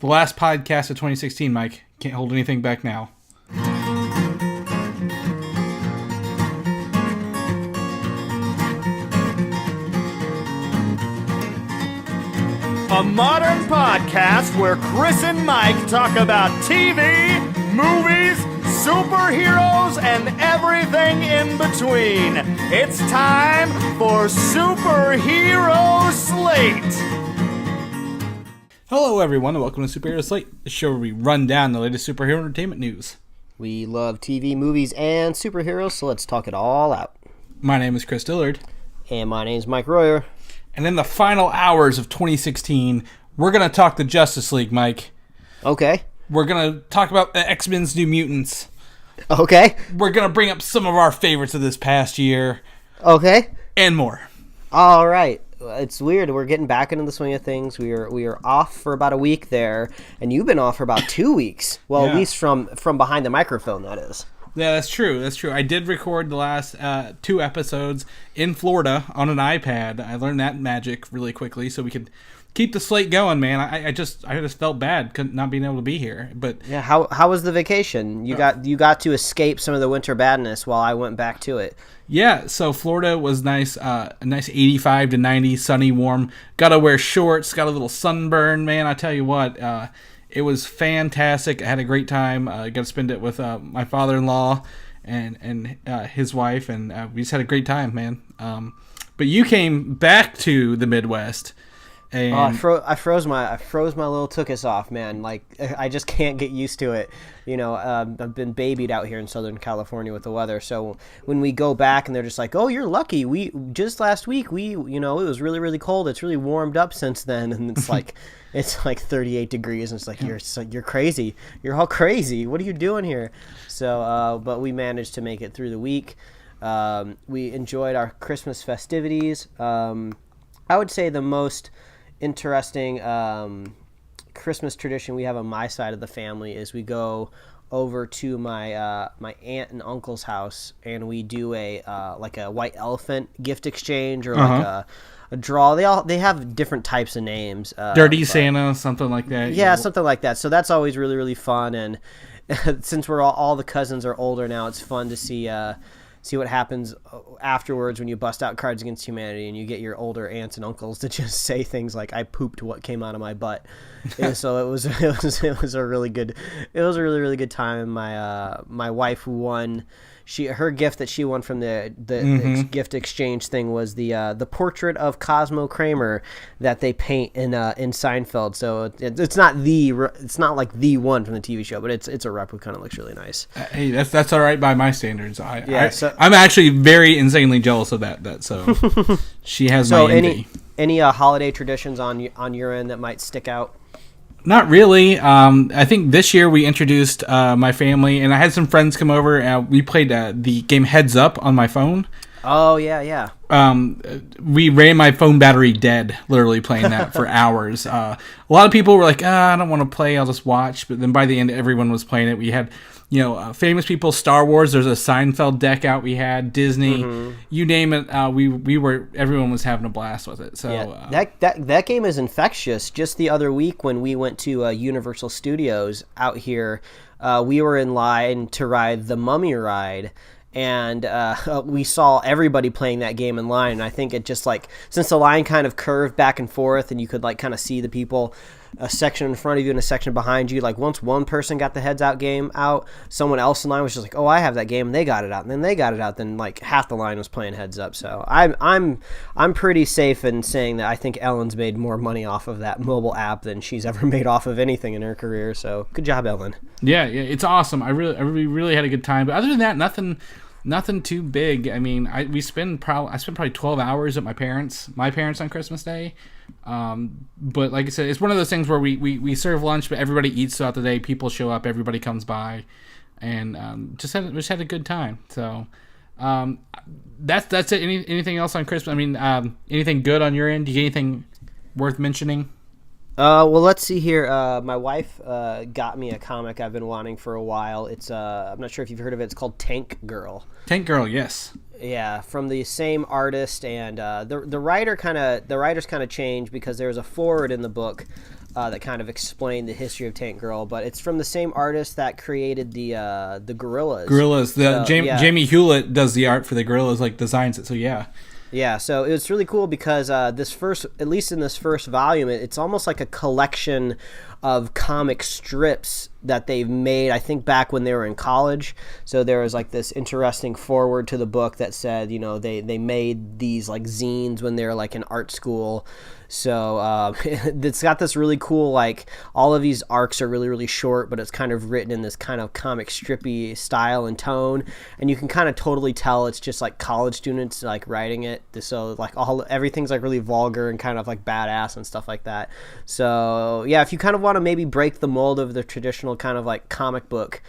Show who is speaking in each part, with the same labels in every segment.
Speaker 1: The last podcast of 2016, Mike. Can't hold anything back now.
Speaker 2: A modern podcast where Chris and Mike talk about TV, movies, superheroes, and everything in between. It's time for Superhero Slate.
Speaker 1: Hello, everyone, and welcome to Superhero Slate, the show where we run down the latest superhero entertainment news.
Speaker 3: We love TV, movies, and superheroes, so let's talk it all out.
Speaker 1: My name is Chris Dillard.
Speaker 3: And my name's Mike Royer.
Speaker 1: And in the final hours of 2016, we're going to talk the Justice League, Mike.
Speaker 3: Okay.
Speaker 1: We're going to talk about the X-Men's New Mutants.
Speaker 3: Okay.
Speaker 1: We're going to bring up some of our favorites of this past year.
Speaker 3: Okay.
Speaker 1: And more.
Speaker 3: All right. It's weird. We're getting back into the swing of things. We are off for about a week there, and you've been off for about 2 weeks. Well,
Speaker 1: yeah.
Speaker 3: At least from behind the microphone, that is.
Speaker 1: Yeah, that's true. That's true. I did record the last 2 episodes in Florida on an iPad. I learned that magic really quickly, so we could keep the slate going. Man, I just felt bad not being able to be here. But
Speaker 3: yeah, how was the vacation? You got to escape some of the winter badness while I went back to it.
Speaker 1: Yeah, so Florida was nice, a nice 85 to 90, sunny, warm. Got to wear shorts. Got a little sunburn, man. I tell you what. It was fantastic. I had a great time. I got to spend it with my father-in-law and his wife, and we just had a great time, man. But you came back to the Midwest. And
Speaker 3: I froze my little tuchus off, man. Like, I just can't get used to it. You know, I've been babied out here in Southern California with the weather. So when we go back and they're just like, "Oh, you're lucky. We just last week it was really, really cold. It's really warmed up since then." And it's like it's like 38 degrees, and it's like you're crazy. You're all crazy. What are you doing here? So, but we managed to make it through the week. We enjoyed our Christmas festivities. I would say the most interesting Christmas tradition we have on my side of the family is we go over to my my aunt and uncle's house, and we do a like a white elephant gift exchange or like a draw. They have different types of names.
Speaker 1: Dirty Santa, something like that.
Speaker 3: Yeah, something like that. So that's always really, really fun. And since we're all the cousins are older now, it's fun to see what happens afterwards when you bust out Cards Against Humanity and you get your older aunts and uncles to just say things like, "I pooped what came out of my butt." And so it was a really really good time. My wife won. Her gift that she won from the gift exchange thing was the portrait of Cosmo Kramer that they paint in Seinfeld. So it's not like the one from the TV show, but it's a replica and it looks really nice.
Speaker 1: Hey, that's all right by my standards.
Speaker 3: So
Speaker 1: I'm actually very insanely jealous of that. So she has my envy.
Speaker 3: Any holiday traditions on your end that might stick out?
Speaker 1: Not really. I think this year we introduced my family, and I had some friends come over. We played the game Heads Up on my phone.
Speaker 3: Oh, yeah.
Speaker 1: We ran my phone battery dead, literally playing that for hours. A lot of people were like, I don't want to play, I'll just watch. But then by the end, everyone was playing it. We had, famous people, Star Wars, there's a Seinfeld deck out we had, Disney, you name it. Everyone was having a blast with it. So
Speaker 3: yeah, that game is infectious. Just the other week when we went to Universal Studios out here, we were in line to ride the Mummy ride. And we saw everybody playing that game in line, and I think it just since the line kind of curved back and forth and you could kind of see the people, a section in front of you and a section behind you, once one person got the Heads Out game out, someone else in line was just like, "Oh, I have that game," and they got it out, and then they got it out, then half the line was playing Heads Up. So I'm pretty safe in saying that I think Ellen's made more money off of that mobile app than she's ever made off of anything in her career. So good job, Ellen.
Speaker 1: Yeah, it's awesome. I really had a good time. But other than that, nothing too big. I mean, I spent probably 12 hours at my parents on Christmas Day. But like I said, it's one of those things where we serve lunch, but everybody eats throughout the day. People show up, everybody comes by, and just had a good time. So that's it. Anything else on Christmas? I mean, anything good on your end? Do you get anything worth mentioning?
Speaker 3: Well, let's see here. My wife got me a comic I've been wanting for a while. It's I'm not sure if you've heard of it. It's called Tank Girl.
Speaker 1: Tank Girl, yes.
Speaker 3: Yeah, from the same artist, and the writers kind of changed because there was a forward in the book that kind of explain the history of Tank Girl, but it's from the same artist that created the Gorillas.
Speaker 1: Jamie Hewlett does the art for the Gorillas, like designs it. So yeah.
Speaker 3: Yeah, so it was really cool because at least in this first volume, it's almost like a collection of comic strips that they've made, I think, back when they were in college. So there was like this interesting foreword to the book that said, they made these like zines when they were like in art school. So it's got this really cool, like, all of these arcs are really, really short, but it's kind of written in this kind of comic strippy style and tone. And you can kind of totally tell it's just like college students like writing it. So like everything's like really vulgar and kind of like badass and stuff like that. So yeah, if you kind of want to maybe break the mold of the traditional kind of like comic book,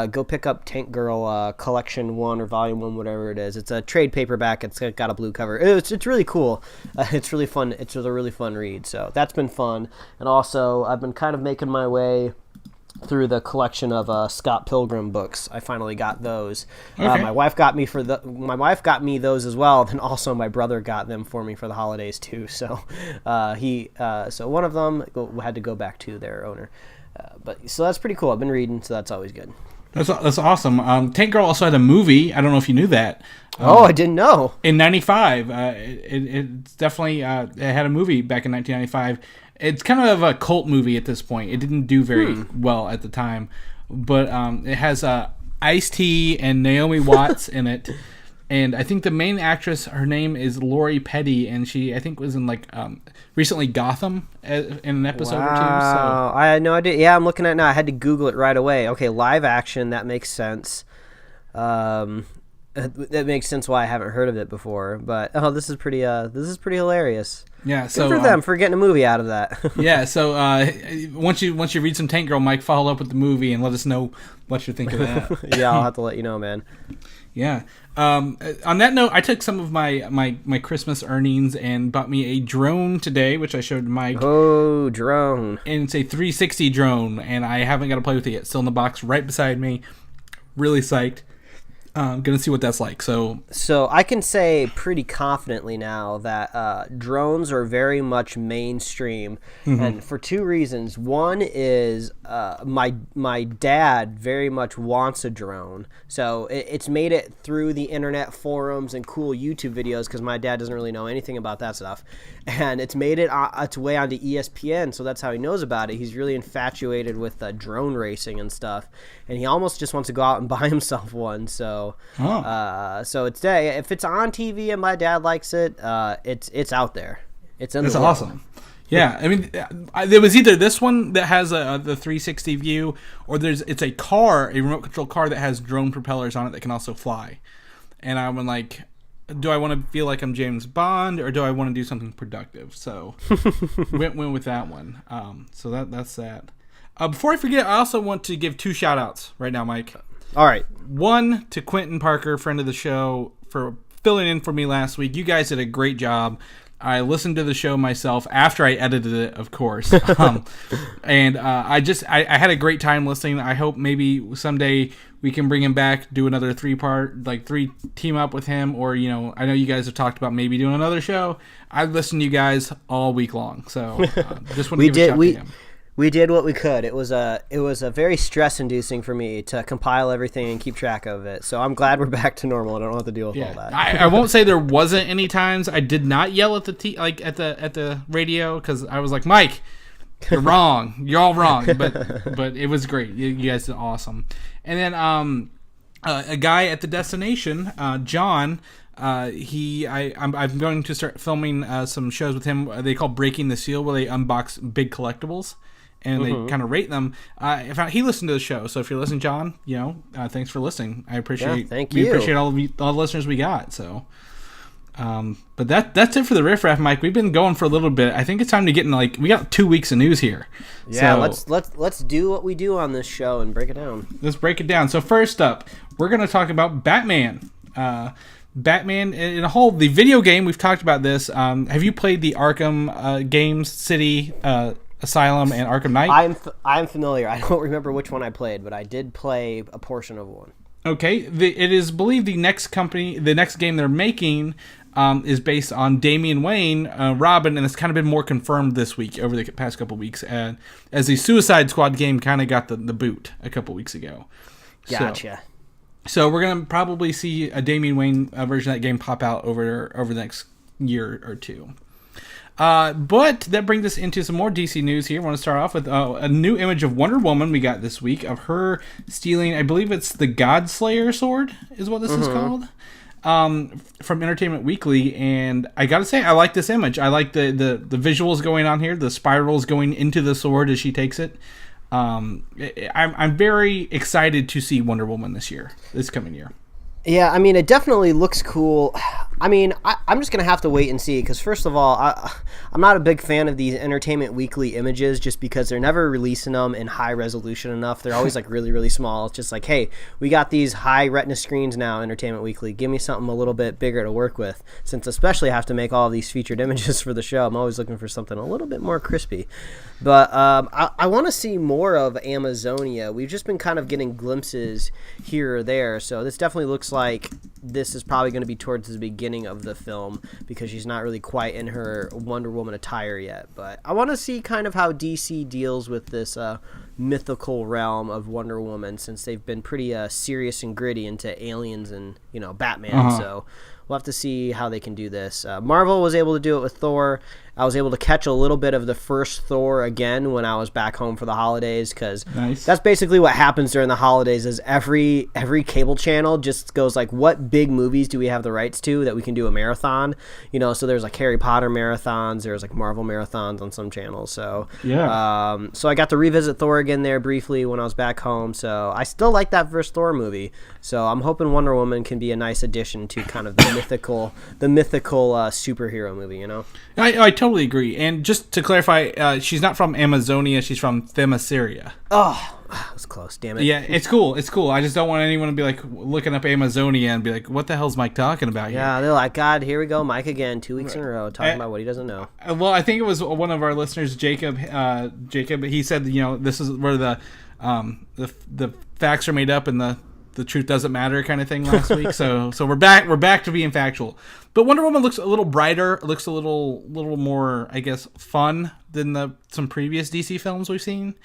Speaker 3: go pick up Tank Girl Collection 1 or Volume 1, whatever it is. It's a trade paperback. It's got a blue cover. It's really cool. It's really fun. It's a really fun read. So that's been fun. And also, I've been kind of making my way through the collection of Scott Pilgrim books. I finally got those.
Speaker 1: Okay.
Speaker 3: My wife got me those as well. Then also my brother got them for me for the holidays too. So so one of them had to go back to their owner. But so that's pretty cool. I've been reading, so that's always good.
Speaker 1: That's awesome. Tank Girl also had a movie. I don't know if you knew that.
Speaker 3: I didn't know.
Speaker 1: In 95, it's definitely it had a movie back in 1995. It's kind of a cult movie at this point. It didn't do very well at the time, but it has Ice-T and Naomi Watts in it. And I think the main actress, her name is Lori Petty, and she, I think, was in like recently Gotham in an episode or two. So.
Speaker 3: I had no idea. Yeah, I'm looking at it now. I had to Google it right away. Okay, live action. That makes sense. That makes sense why I haven't heard of it before. But this is pretty hilarious.
Speaker 1: Yeah,
Speaker 3: so good for them for getting a movie out of that.
Speaker 1: Yeah, so once you read some Tank Girl, Mike, follow up with the movie and let us know what you think of that.
Speaker 3: Yeah, I'll have to let you know, man.
Speaker 1: Yeah. On that note, I took some of my Christmas earnings and bought me a drone today, which I showed Mike.
Speaker 3: Oh, drone.
Speaker 1: And it's a 360 drone, and I haven't got to play with it yet. Still in the box right beside me. Really psyched. Gonna see what that's like. So
Speaker 3: I can say pretty confidently now that drones are very much mainstream, and for two reasons. One is my dad very much wants a drone, so it's made it through the internet forums and cool YouTube videos because my dad doesn't really know anything about that stuff, and it's made it its way onto ESPN, so that's how he knows about it. He's really infatuated with drone racing and stuff, and he almost just wants to go out and buy himself one. So it's if it's on TV and my dad likes it, it's out there. It's
Speaker 1: awesome. Yeah, I mean, there was either this one that has the 360 view, or it's a remote control car that has drone propellers on it that can also fly. And I'm like, do I want to feel like I'm James Bond, or do I want to do something productive? So went with that one. So that's that. Before I forget, I also want to give 2 shout-outs right now, Mike.
Speaker 3: All right.
Speaker 1: One to Quentin Parker, friend of the show, for filling in for me last week. You guys did a great job. I listened to the show myself after I edited it, of course. And I had a great time listening. I hope maybe someday we can bring him back, do another 3-part, like 3 team up with him. Or, I know you guys have talked about maybe doing another show. I've listened to you guys all week long. So just want to give a shout to him.
Speaker 3: We did what we could. It was a very stress-inducing for me to compile everything and keep track of it. So I'm glad we're back to normal. I don't have to deal with all that.
Speaker 1: I won't say there wasn't any times I did not yell at the radio because I was like, Mike, you're wrong. You're all wrong. But it was great. You guys did awesome. And then a guy at the destination, John. I'm going to start filming some shows with him. They call Breaking the Seal, where they unbox big collectibles and they kind of rate them. He listened to the show, so if you're listening, John, thanks for listening. I appreciate.
Speaker 3: Thank you.
Speaker 1: We appreciate all the listeners we got. So, but that's it for the riff raff, Mike. We've been going for a little bit. I think it's time to get in. We got 2 weeks of news here.
Speaker 3: Yeah, so, let's do what we do on this show and break it down.
Speaker 1: Let's break it down. So first up, we're going to talk about Batman. Batman in a whole, the video game, we've talked about this. Have you played the Arkham games, City, Asylum, and Arkham Knight?
Speaker 3: I'm familiar. I don't remember which one I played, but I did play a portion of one.
Speaker 1: Okay, it is believed the next game they're making is based on Damian Wayne, Robin, and it's kind of been more confirmed this week, over the past couple weeks, as the Suicide Squad game kind of got the boot a couple weeks ago.
Speaker 3: Gotcha.
Speaker 1: So we're going to probably see a Damian Wayne version of that game pop out over the next year or two. But that brings us into some more DC news here. I want to start off with a new image of Wonder Woman we got this week, of her stealing, I believe it's the Godslayer sword is what this is called, from Entertainment Weekly. And I got to say, I like this image. I like the visuals going on here, the spirals going into the sword as she takes it. I'm very excited to see Wonder Woman this coming year.
Speaker 3: Yeah, I mean, it definitely looks cool. I mean, I'm just going to have to wait and see, because first of all, I'm not a big fan of these Entertainment Weekly images, just because they're never releasing them in high resolution enough. They're always like really, really small. It's just like, hey, we got these high retina screens now, Entertainment Weekly. Give me something a little bit bigger to work with, since especially I have to make all of these featured images for the show. I'm always looking for something a little bit more crispy. But I want to see more of Amazonia. We've just been kind of getting glimpses here or there, so this definitely looks like this is probably going to be towards the beginning of the film, because she's not really quite in her Wonder Woman attire yet. But I want to see kind of how DC deals with this mythical realm of Wonder Woman, since they've been pretty serious and gritty into aliens and Batman. So we'll have to see how they can do this. Marvel was able to do it with Thor. I was able to catch a little bit of the first Thor again when I was back home for the holidays, because that's basically what happens during the holidays. Is every cable channel just goes like, what big movies do we have the rights to that we can do a marathon? So there's like Harry Potter marathons, there's like Marvel marathons on some channels. So so I got to revisit Thor again there briefly when I was back home. So I still like that first Thor movie. So I'm hoping Wonder Woman can be a nice addition to kind of the mythical superhero movie.
Speaker 1: I totally agree. And just to clarify, she's not from Amazonia. She's from Themyscira.
Speaker 3: Oh, that was close. Damn it.
Speaker 1: Yeah, it's cool. It's cool. I just don't want anyone to be like looking up Amazonia and be like, what the hell's Mike talking about here?
Speaker 3: Yeah, they're like, God, here we go, Mike again, 2 weeks in a row, talking about what he doesn't know.
Speaker 1: Well, I think it was one of our listeners, Jacob. He said, this is where the facts are made up and the truth doesn't matter kind of thing last week. So we're back to being factual. But Wonder Woman looks a little brighter, looks a little more, I guess, fun than some previous DC films we've seen.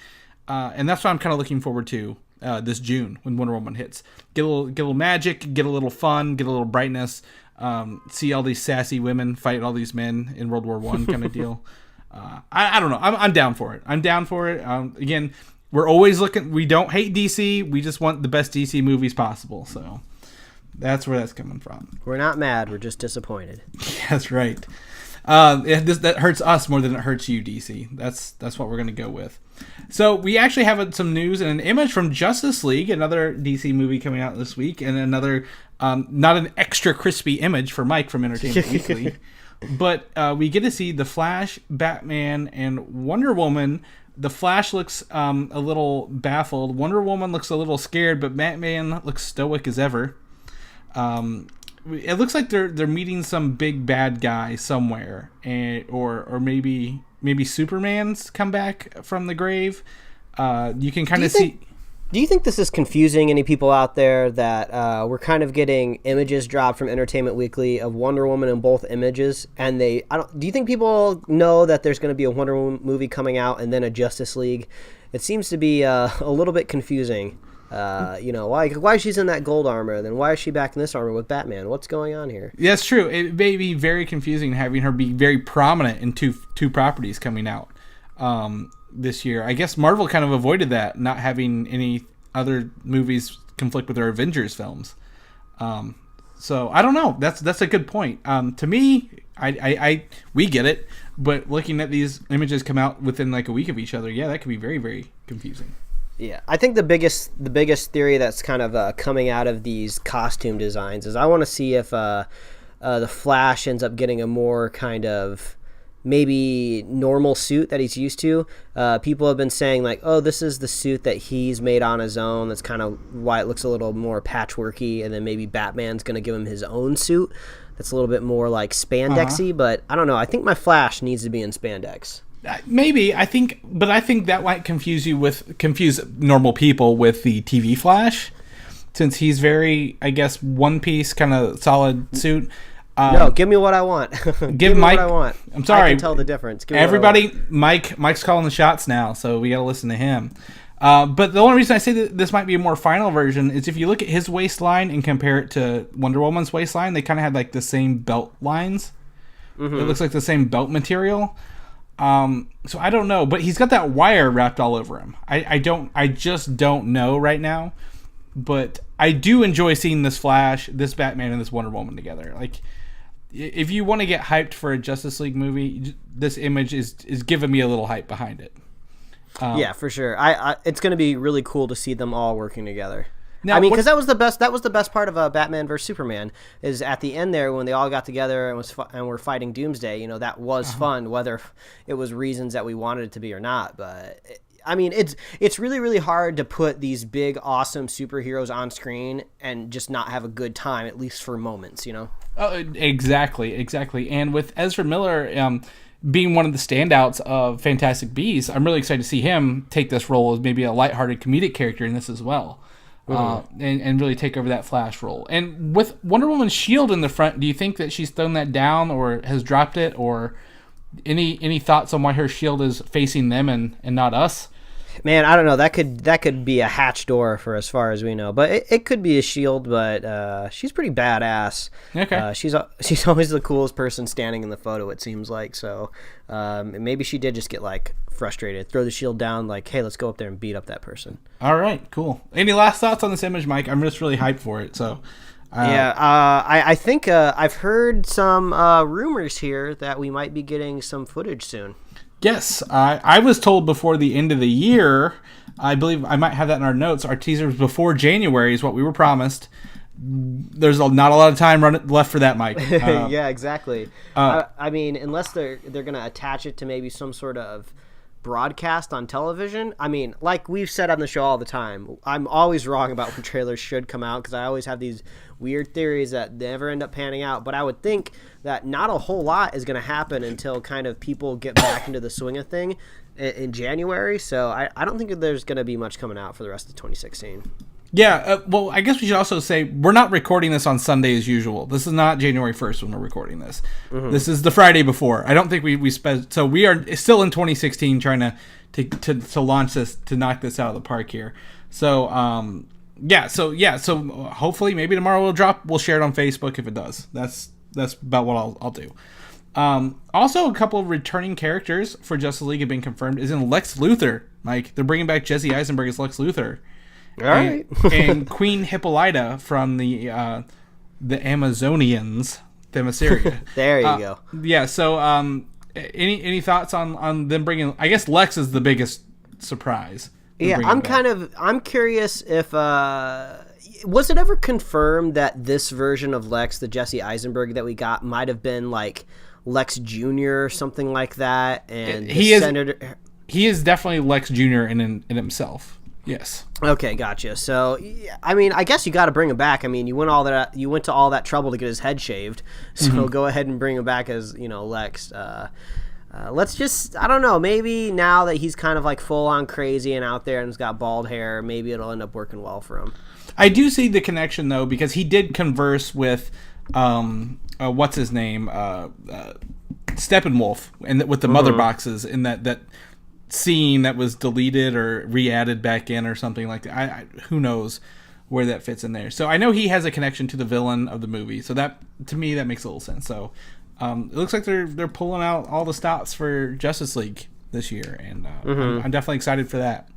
Speaker 1: And that's what I'm kind of looking forward to this June when Wonder Woman hits. Get a little magic, get a little fun, get a little brightness. See all these sassy women fight all these men in World War I kind of deal. I don't know. I'm down for it. Again, we're always looking. We don't hate DC. We just want the best DC movies possible. So that's where that's coming from.
Speaker 3: We're not mad. We're just disappointed.
Speaker 1: That's right. That hurts us more than it hurts you, DC. That's what we're going to go with. So we actually have some news and an image from Justice League, another DC movie coming out this week, and another not an extra crispy image for Mike from Entertainment Weekly, but we get to see the Flash, Batman, and Wonder Woman. The Flash looks a little baffled. Wonder Woman looks a little scared, but Batman looks stoic as ever. It looks like they're meeting some big bad guy somewhere, or maybe Superman's come back from the grave. You can kind of see.
Speaker 3: Do you think this is confusing any people out there that we're kind of getting images dropped from Entertainment Weekly of Wonder Woman in both images, and do you think people know that there's going to be a Wonder Woman movie coming out and then a Justice League? It seems to be a little bit confusing. Why she's in that gold armor, then why is she back in this armor with Batman? What's going on here?
Speaker 1: Yeah, it's true. It may be very confusing having her be very prominent in two properties coming out this year. I guess Marvel kind of avoided that, not having any other movies conflict with their Avengers films. So I don't know. That's a good point. To me, we get it, but looking at these images come out within like a week of each other, yeah, that could be very, very confusing.
Speaker 3: Yeah, I think the biggest theory that's kind of coming out of these costume designs is I want to see if the Flash ends up getting a more kind of maybe normal suit that he's used to. People have been saying like, oh, this is the suit that he's made on his own. That's kind of why it looks a little more patchworky, and then maybe Batman's going to give him his own suit that's a little bit more like spandexy. But I don't know. I think my Flash needs to be in spandex.
Speaker 1: Maybe I think that might confuse normal people with the TV Flash, since he's very, I guess, one piece kind of solid suit.
Speaker 3: No, give me what I want. Give me
Speaker 1: Mike
Speaker 3: what I want.
Speaker 1: I'm sorry.
Speaker 3: I can tell the difference. Give me
Speaker 1: Everybody, Mike's calling the shots now, so we got to listen to him. But the only reason I say that this might be a more final version is if you look at his waistline and compare it to Wonder Woman's waistline, they kind of had like the same belt lines. Mm-hmm. It looks like the same belt material. So I don't know, but he's got that wire wrapped all over him. I just don't know right now, but I do enjoy seeing this Flash, this Batman, and this Wonder Woman together. Like, if you want to get hyped for a Justice League movie, this image is giving me a little hype behind it.
Speaker 3: Yeah, for sure. It's going to be really cool to see them all working together.
Speaker 1: Now,
Speaker 3: I mean, because that was the best part of Batman vs Superman is at the end there when they all got together and were fighting Doomsday. You know, that was fun, whether it was reasons that we wanted it to be or not. But I mean, it's really, really hard to put these big, awesome superheroes on screen and just not have a good time, at least for moments. You know.
Speaker 1: Oh, exactly. And with Ezra Miller being one of the standouts of Fantastic Beasts, I'm really excited to see him take this role as maybe a lighthearted comedic character in this as well. And really take over that Flash role. And with Wonder Woman's shield in the front, do you think that she's thrown that down or has dropped it? Or any thoughts on why her shield is facing them and not us?
Speaker 3: Man, I don't know. That could be a hatch door for as far as we know. But it could be a shield, but she's pretty badass.
Speaker 1: Okay.
Speaker 3: She's always the coolest person standing in the photo, it seems like. So maybe she did just get like frustrated, throw the shield down, like, hey, let's go up there and beat up that person.
Speaker 1: All right, cool. Any last thoughts on this image, Mike? I'm just really hyped for it. So
Speaker 3: I think I've heard some rumors here that we might be getting some footage soon.
Speaker 1: Yes, I was told before the end of the year. I believe I might have that in our notes. Our teasers before January is what we were promised. There's not a lot of time left for that, Mike.
Speaker 3: Yeah, exactly. I mean, unless they're going to attach it to maybe some sort of broadcast on television. I mean, like we've said on the show all the time, I'm always wrong about when trailers should come out because I always have these weird theories that never end up panning out. But I would think that not a whole lot is going to happen until kind of people get back into the swing of thing in January. So I don't think that there's going to be much coming out for the rest of 2016.
Speaker 1: Yeah, well, I guess we should also say we're not recording this on Sunday as usual. This is not January 1st when we're recording this. Mm-hmm. This is the Friday before. I don't think we spent. So we are still in 2016 trying to launch this, to knock this out of the park here. So so hopefully maybe tomorrow we'll drop. We'll share it on Facebook if it does. That's about what I'll do. Also, a couple of returning characters for Justice League have been confirmed. Is in Lex Luthor, Mike. They're bringing back Jesse Eisenberg as Lex Luthor.
Speaker 3: All right.
Speaker 1: And Queen Hippolyta from the Amazonians, Themyscira.
Speaker 3: There you go.
Speaker 1: Yeah. So, any thoughts on them bringing? I guess Lex is the biggest surprise.
Speaker 3: Yeah, I'm curious if was it ever confirmed that this version of Lex, the Jesse Eisenberg that we got, might have been like Lex Jr. or something like that, and
Speaker 1: he is definitely Lex Jr. in himself. Yes. Okay,
Speaker 3: gotcha. So, I mean, I guess you got to bring him back. I mean, you went to all that trouble to get his head shaved, so go ahead and bring him back as Lex. Let's just, I don't know, maybe now that he's kind of like full on crazy and out there and he's got bald hair, maybe it'll end up working well for him.
Speaker 1: I do see the connection though, because he did converse with what's his name, Steppenwolf, and with the mother boxes in that scene that was deleted or re-added back in or something like that. Who knows where that fits in there. So I know he has a connection to the villain of the movie. So that, to me, that makes a little sense. So it looks like they're pulling out all the stops for Justice League this year, and I'm definitely excited for that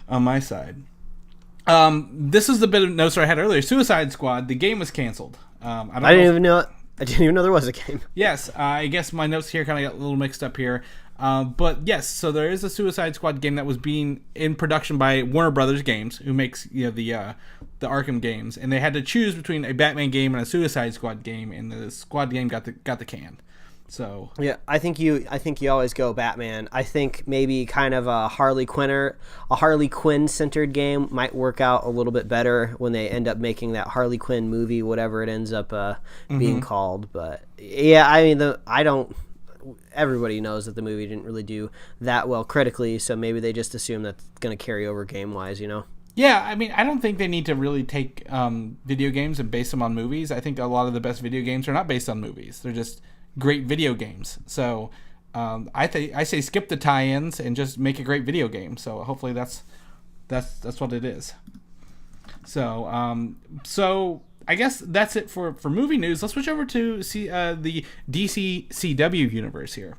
Speaker 1: on my side. This is the bit of notes that I had earlier. Suicide Squad, the game was canceled. I didn't even know there was a game. Yes, I guess my notes here kind of got a little mixed up here. But yes, so there is a Suicide Squad game that was being in production by Warner Brothers Games, who makes the Arkham games, and they had to choose between a Batman game and a Suicide Squad game, and the Squad game got the can. So
Speaker 3: yeah, I think you always go Batman. I think maybe kind of a Harley Quinn centered game might work out a little bit better when they end up making that Harley Quinn movie, whatever it ends up being called. But yeah, I mean everybody knows that the movie didn't really do that well critically, so maybe they just assume that's going to carry over game-wise,
Speaker 1: Yeah, I mean, I don't think they need to really take video games and base them on movies. I think a lot of the best video games are not based on movies; they're just great video games. So I say skip the tie-ins and just make a great video game. So hopefully that's what it is. So I guess that's it for movie news. Let's switch over to the DC CW universe here.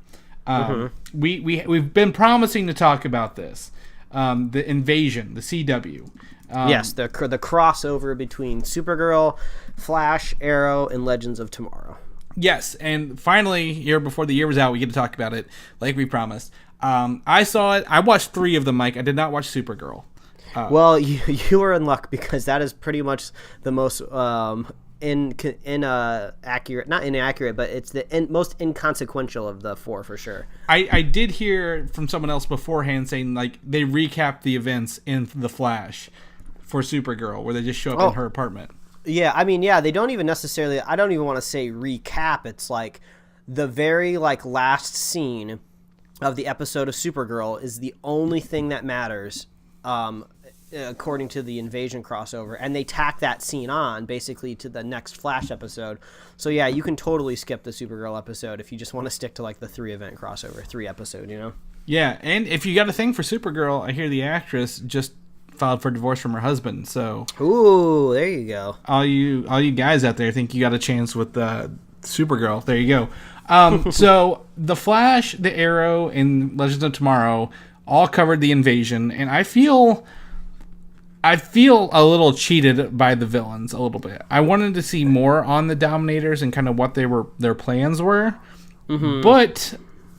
Speaker 1: We've been promising to talk about this. The Invasion, the CW.
Speaker 3: Yes, the crossover between Supergirl, Flash, Arrow, and Legends of Tomorrow.
Speaker 1: Yes, and finally, here before the year was out, we get to talk about it like we promised. I saw it. I watched 3 of them, Mike. I did not watch Supergirl.
Speaker 3: Well, you were in luck because that is pretty much the most accurate, not inaccurate, but it's the most inconsequential of the 4 for sure.
Speaker 1: I did hear from someone else beforehand saying like they recapped the events in The Flash for Supergirl, where they just show up in her apartment.
Speaker 3: Yeah, I mean, they don't even necessarily. I don't even want to say recap. It's like the very last scene of the episode of Supergirl is the only thing that matters. According to the Invasion crossover, and they tack that scene on basically to the next Flash episode. So yeah, you can totally skip the Supergirl episode if you just want to stick to the 3 event crossover, 3 episode,
Speaker 1: Yeah, and if you got a thing for Supergirl, I hear the actress just filed for divorce from her husband. So
Speaker 3: ooh, there you go.
Speaker 1: All you guys out there think you got a chance with Supergirl. There you go. So the Flash, the Arrow, and Legends of Tomorrow all covered the Invasion, and I feel a little cheated by the villains a little bit. I wanted to see more on the Dominators and kind of what their plans were, but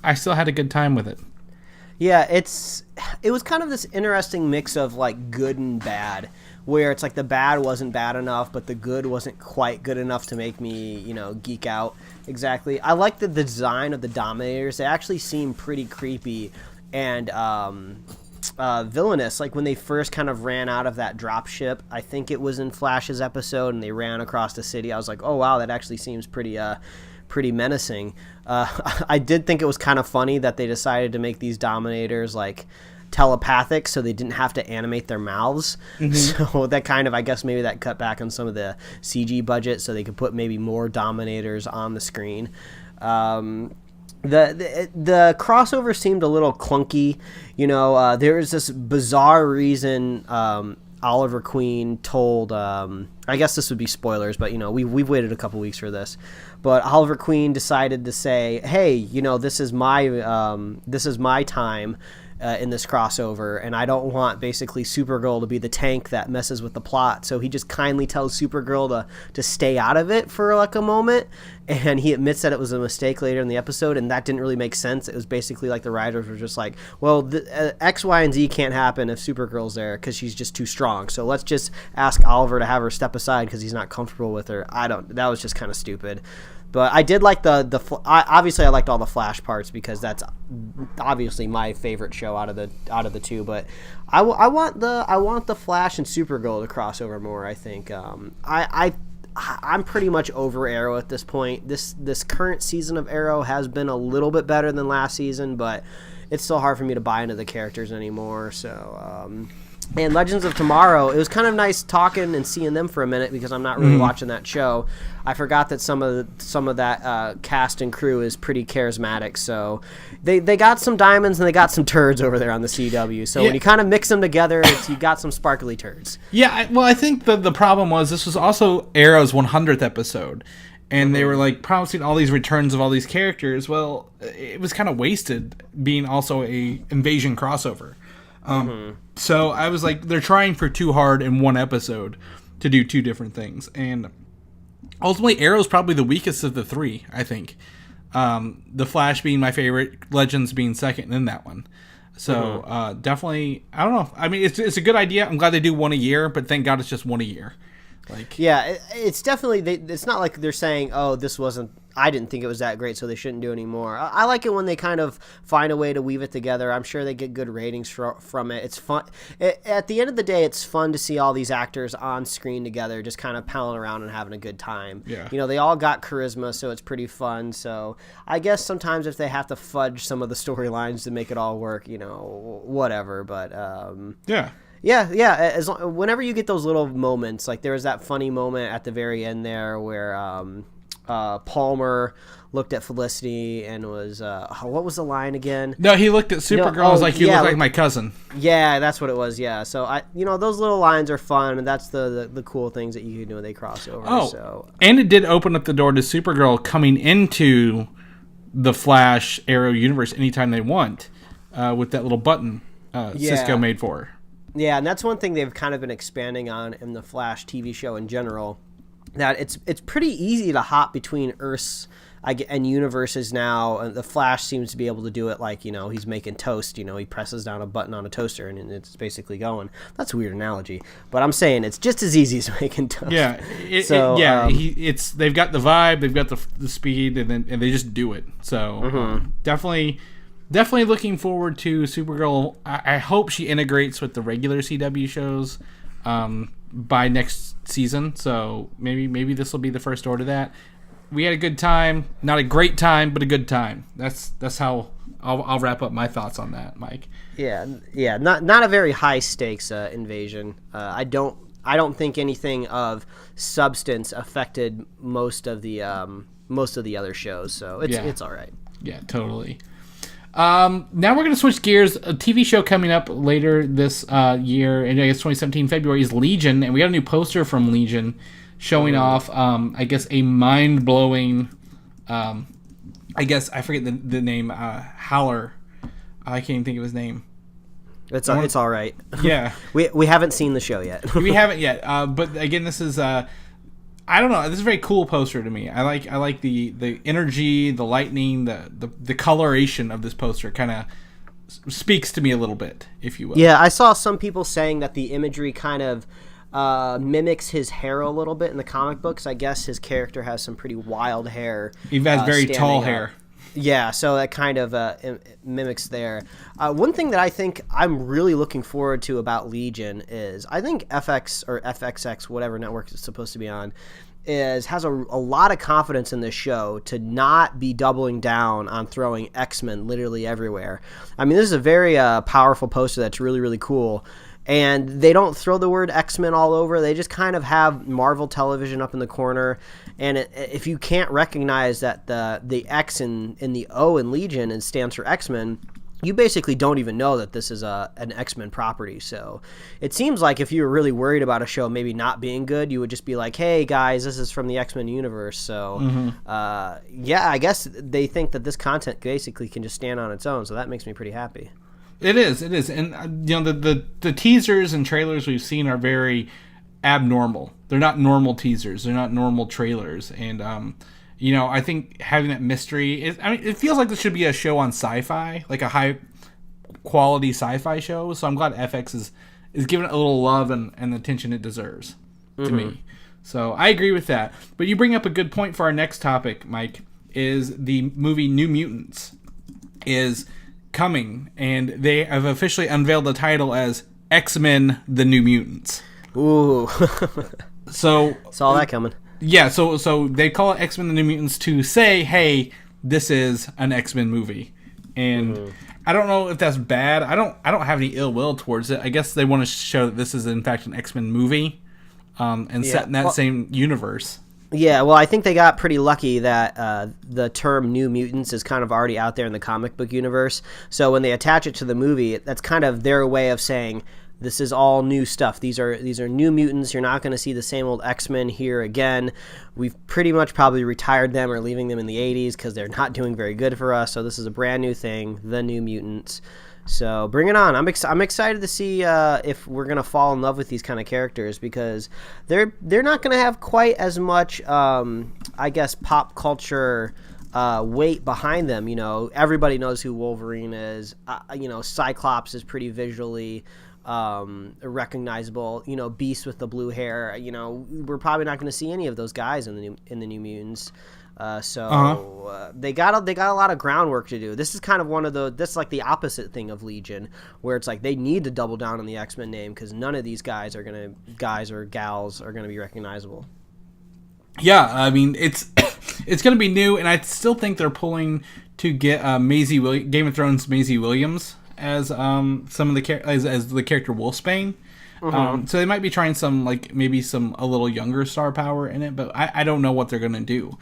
Speaker 1: I still had a good time with it.
Speaker 3: Yeah, it was kind of this interesting mix of good and bad, where it's the bad wasn't bad enough, but the good wasn't quite good enough to make me geek out. Exactly. I like the design of the Dominators. They actually seem pretty creepy and villainous, when they first kind of ran out of that drop ship. I think it was in Flash's episode, and they ran across the city. I was like, oh wow, that actually seems pretty menacing. I did think it was kind of funny that they decided to make these Dominators telepathic, so they didn't have to animate their mouths. So that kind of, I guess maybe that cut back on some of the CG budget, so they could put maybe more Dominators on the screen. The crossover seemed a little clunky. There was this bizarre reason Oliver Queen told, I guess this would be spoilers, but we've waited a couple weeks for this, but Oliver Queen decided to say, hey, this is my time in this crossover, and I don't want basically Supergirl to be the tank that messes with the plot. So he just kindly tells Supergirl to stay out of it for a moment, and he admits that it was a mistake later in the episode, and that didn't really make sense. It was basically the writers were just like, well, X, Y, and Z can't happen if Supergirl's there because she's just too strong. So let's just ask Oliver to have her step aside because he's not comfortable with her. That was just kind of stupid. But I did like obviously I liked all the Flash parts because that's obviously my favorite show out of the 2. But I want the Flash and Supergirl to cross over more. I think I'm pretty much over Arrow at this point. This current season of Arrow has been a little bit better than last season, but it's still hard for me to buy into the characters anymore. So. And Legends of Tomorrow, it was kind of nice talking and seeing them for a minute because I'm not really watching that show. I forgot that some of that cast and crew is pretty charismatic. So they got some diamonds and they got some turds over there on the CW. So when you kind of mix them together, you got some sparkly turds.
Speaker 1: Yeah, well, I think the problem was this was also Arrow's 100th episode. And they were promising all these returns of all these characters. Well, it was kind of wasted being also a Invasion crossover. So I was like, they're trying for too hard in one episode to do 2 different things. And ultimately, Arrow's probably the weakest of the 3, I think. The Flash being my favorite, Legends being second, and then that one. So definitely, I don't know. I mean, it's a good idea. I'm glad they do 1 a year, but thank God it's just 1 a year.
Speaker 3: Yeah, it's definitely, it's not like they're saying, oh, I didn't think it was that great, so they shouldn't do any more. I like it when they kind of find a way to weave it together. I'm sure they get good ratings from it. It's fun. At the end of the day, it's fun to see all these actors on screen together, just kind of palling around and having a good time.
Speaker 1: Yeah.
Speaker 3: They all got charisma, so it's pretty fun. So I guess sometimes if they have to fudge some of the storylines to make it all work, whatever. But
Speaker 1: yeah.
Speaker 3: Yeah. Whenever you get those little moments, like there was that funny moment at the very end there where Palmer looked at Felicity and was what was the line again?
Speaker 1: No, he looked at Supergirl and was like, "You look like my cousin."
Speaker 3: Yeah, that's what it was. Yeah, so those little lines are fun, and that's the cool things that you can do when they cross over.
Speaker 1: And it did open up the door to Supergirl coming into the Flash Arrow universe anytime they want, with that little button Cisco made for her.
Speaker 3: Yeah, and that's one thing they've kind of been expanding on in the Flash TV show in general. That it's pretty easy to hop between Earths and universes now. And the Flash seems to be able to do it like, he's making toast. He presses down a button on a toaster and it's basically going. That's a weird analogy, but I'm saying it's just as easy as making toast.
Speaker 1: Yeah, they've got the vibe, they've got the speed, and they just do it. So definitely looking forward to Supergirl. I hope she integrates with the regular CW shows by next season. So maybe this will be the first door to that. We had a good time, not a great time, but a good time. That's how I'll wrap up my thoughts on that, Mike.
Speaker 3: Yeah, not a very high stakes invasion. I don't think anything of substance affected most of the other shows. So it's all right.
Speaker 1: Yeah, totally. Now we're going to switch gears. A TV show coming up later this year, in I guess 2017 February, is Legion, and we got a new poster from Legion showing off, I guess, a mind-blowing, I guess, I forget the name, Howler. I can't even think of his name.
Speaker 3: It's all right.
Speaker 1: Yeah.
Speaker 3: we haven't seen the show yet.
Speaker 1: We haven't yet, but again, this is... I don't know. This is a very cool poster to me. I like the energy, the lightning, the coloration of this poster. Kind of speaks to me a little bit, if you will.
Speaker 3: Yeah, I saw some people saying that the imagery kind of mimics his hair a little bit in the comic books. I guess his character has some pretty wild hair.
Speaker 1: He has very tall hair.
Speaker 3: Yeah, so that kind of mimics there. One thing that I think I'm really looking forward to about Legion is I think FX or FXX, whatever network it's supposed to be on, has a lot of confidence in this show to not be doubling down on throwing X-Men literally everywhere. I mean, this is a very powerful poster that's really, really cool. And they don't throw the word X-Men all over. They just kind of have Marvel Television up in the corner. And if you can't recognize that the X in the O in Legion stands for X-Men, you basically don't even know that this is an X-Men property. So it seems like if you were really worried about a show maybe not being good, you would just be like, hey, guys, this is from the X-Men universe. So, I guess they think that this content basically can just stand on its own. So that makes me pretty happy.
Speaker 1: It is, and the teasers and trailers we've seen are very abnormal. They're not normal teasers. They're not normal trailers, and I think having that mystery it feels like this should be a show on Sci-Fi, like a high quality Sci-Fi show. So I'm glad FX is giving it a little love and the attention it deserves to me. So I agree with that. But you bring up a good point for our next topic, Mike. Is the movie New Mutants is coming, and they have officially unveiled the title as X-Men: The New Mutants.
Speaker 3: Ooh.
Speaker 1: So
Speaker 3: saw that coming.
Speaker 1: Yeah, so they call it X-Men: The New Mutants to say, hey, this is an X-Men movie. And I don't know if that's bad. I don't have any ill will towards it. I guess they want to show that this is in fact an X-Men movie, and set in that same universe.
Speaker 3: Yeah, well, I think they got pretty lucky that the term New Mutants is kind of already out there in the comic book universe. So when they attach it to the movie, that's kind of their way of saying this is all new stuff. These are new mutants. You're not going to see the same old X-Men here again. We've pretty much probably retired them or leaving them in the 80s because they're not doing very good for us. So this is a brand new thing, the New Mutants. So bring it on. I'm excited to see if we're going to fall in love with these kind of characters because they're not going to have quite as much, I guess, pop culture weight behind them. Everybody knows who Wolverine is. Cyclops is pretty visually recognizable. Beast with the blue hair. We're probably not going to see any of those guys in the New Mutants. They got a lot of groundwork to do. This is kind of that's like the opposite thing of Legion, where it's like they need to double down on the X-Men name because none of these guys or gals are gonna be recognizable.
Speaker 1: Yeah, I mean it's gonna be new, and I still think they're pulling to get Game of Thrones Maisie Williams as some of the as the character Wolfsbane. So they might be trying some maybe some a little younger star power in it, but I don't know what they're gonna do.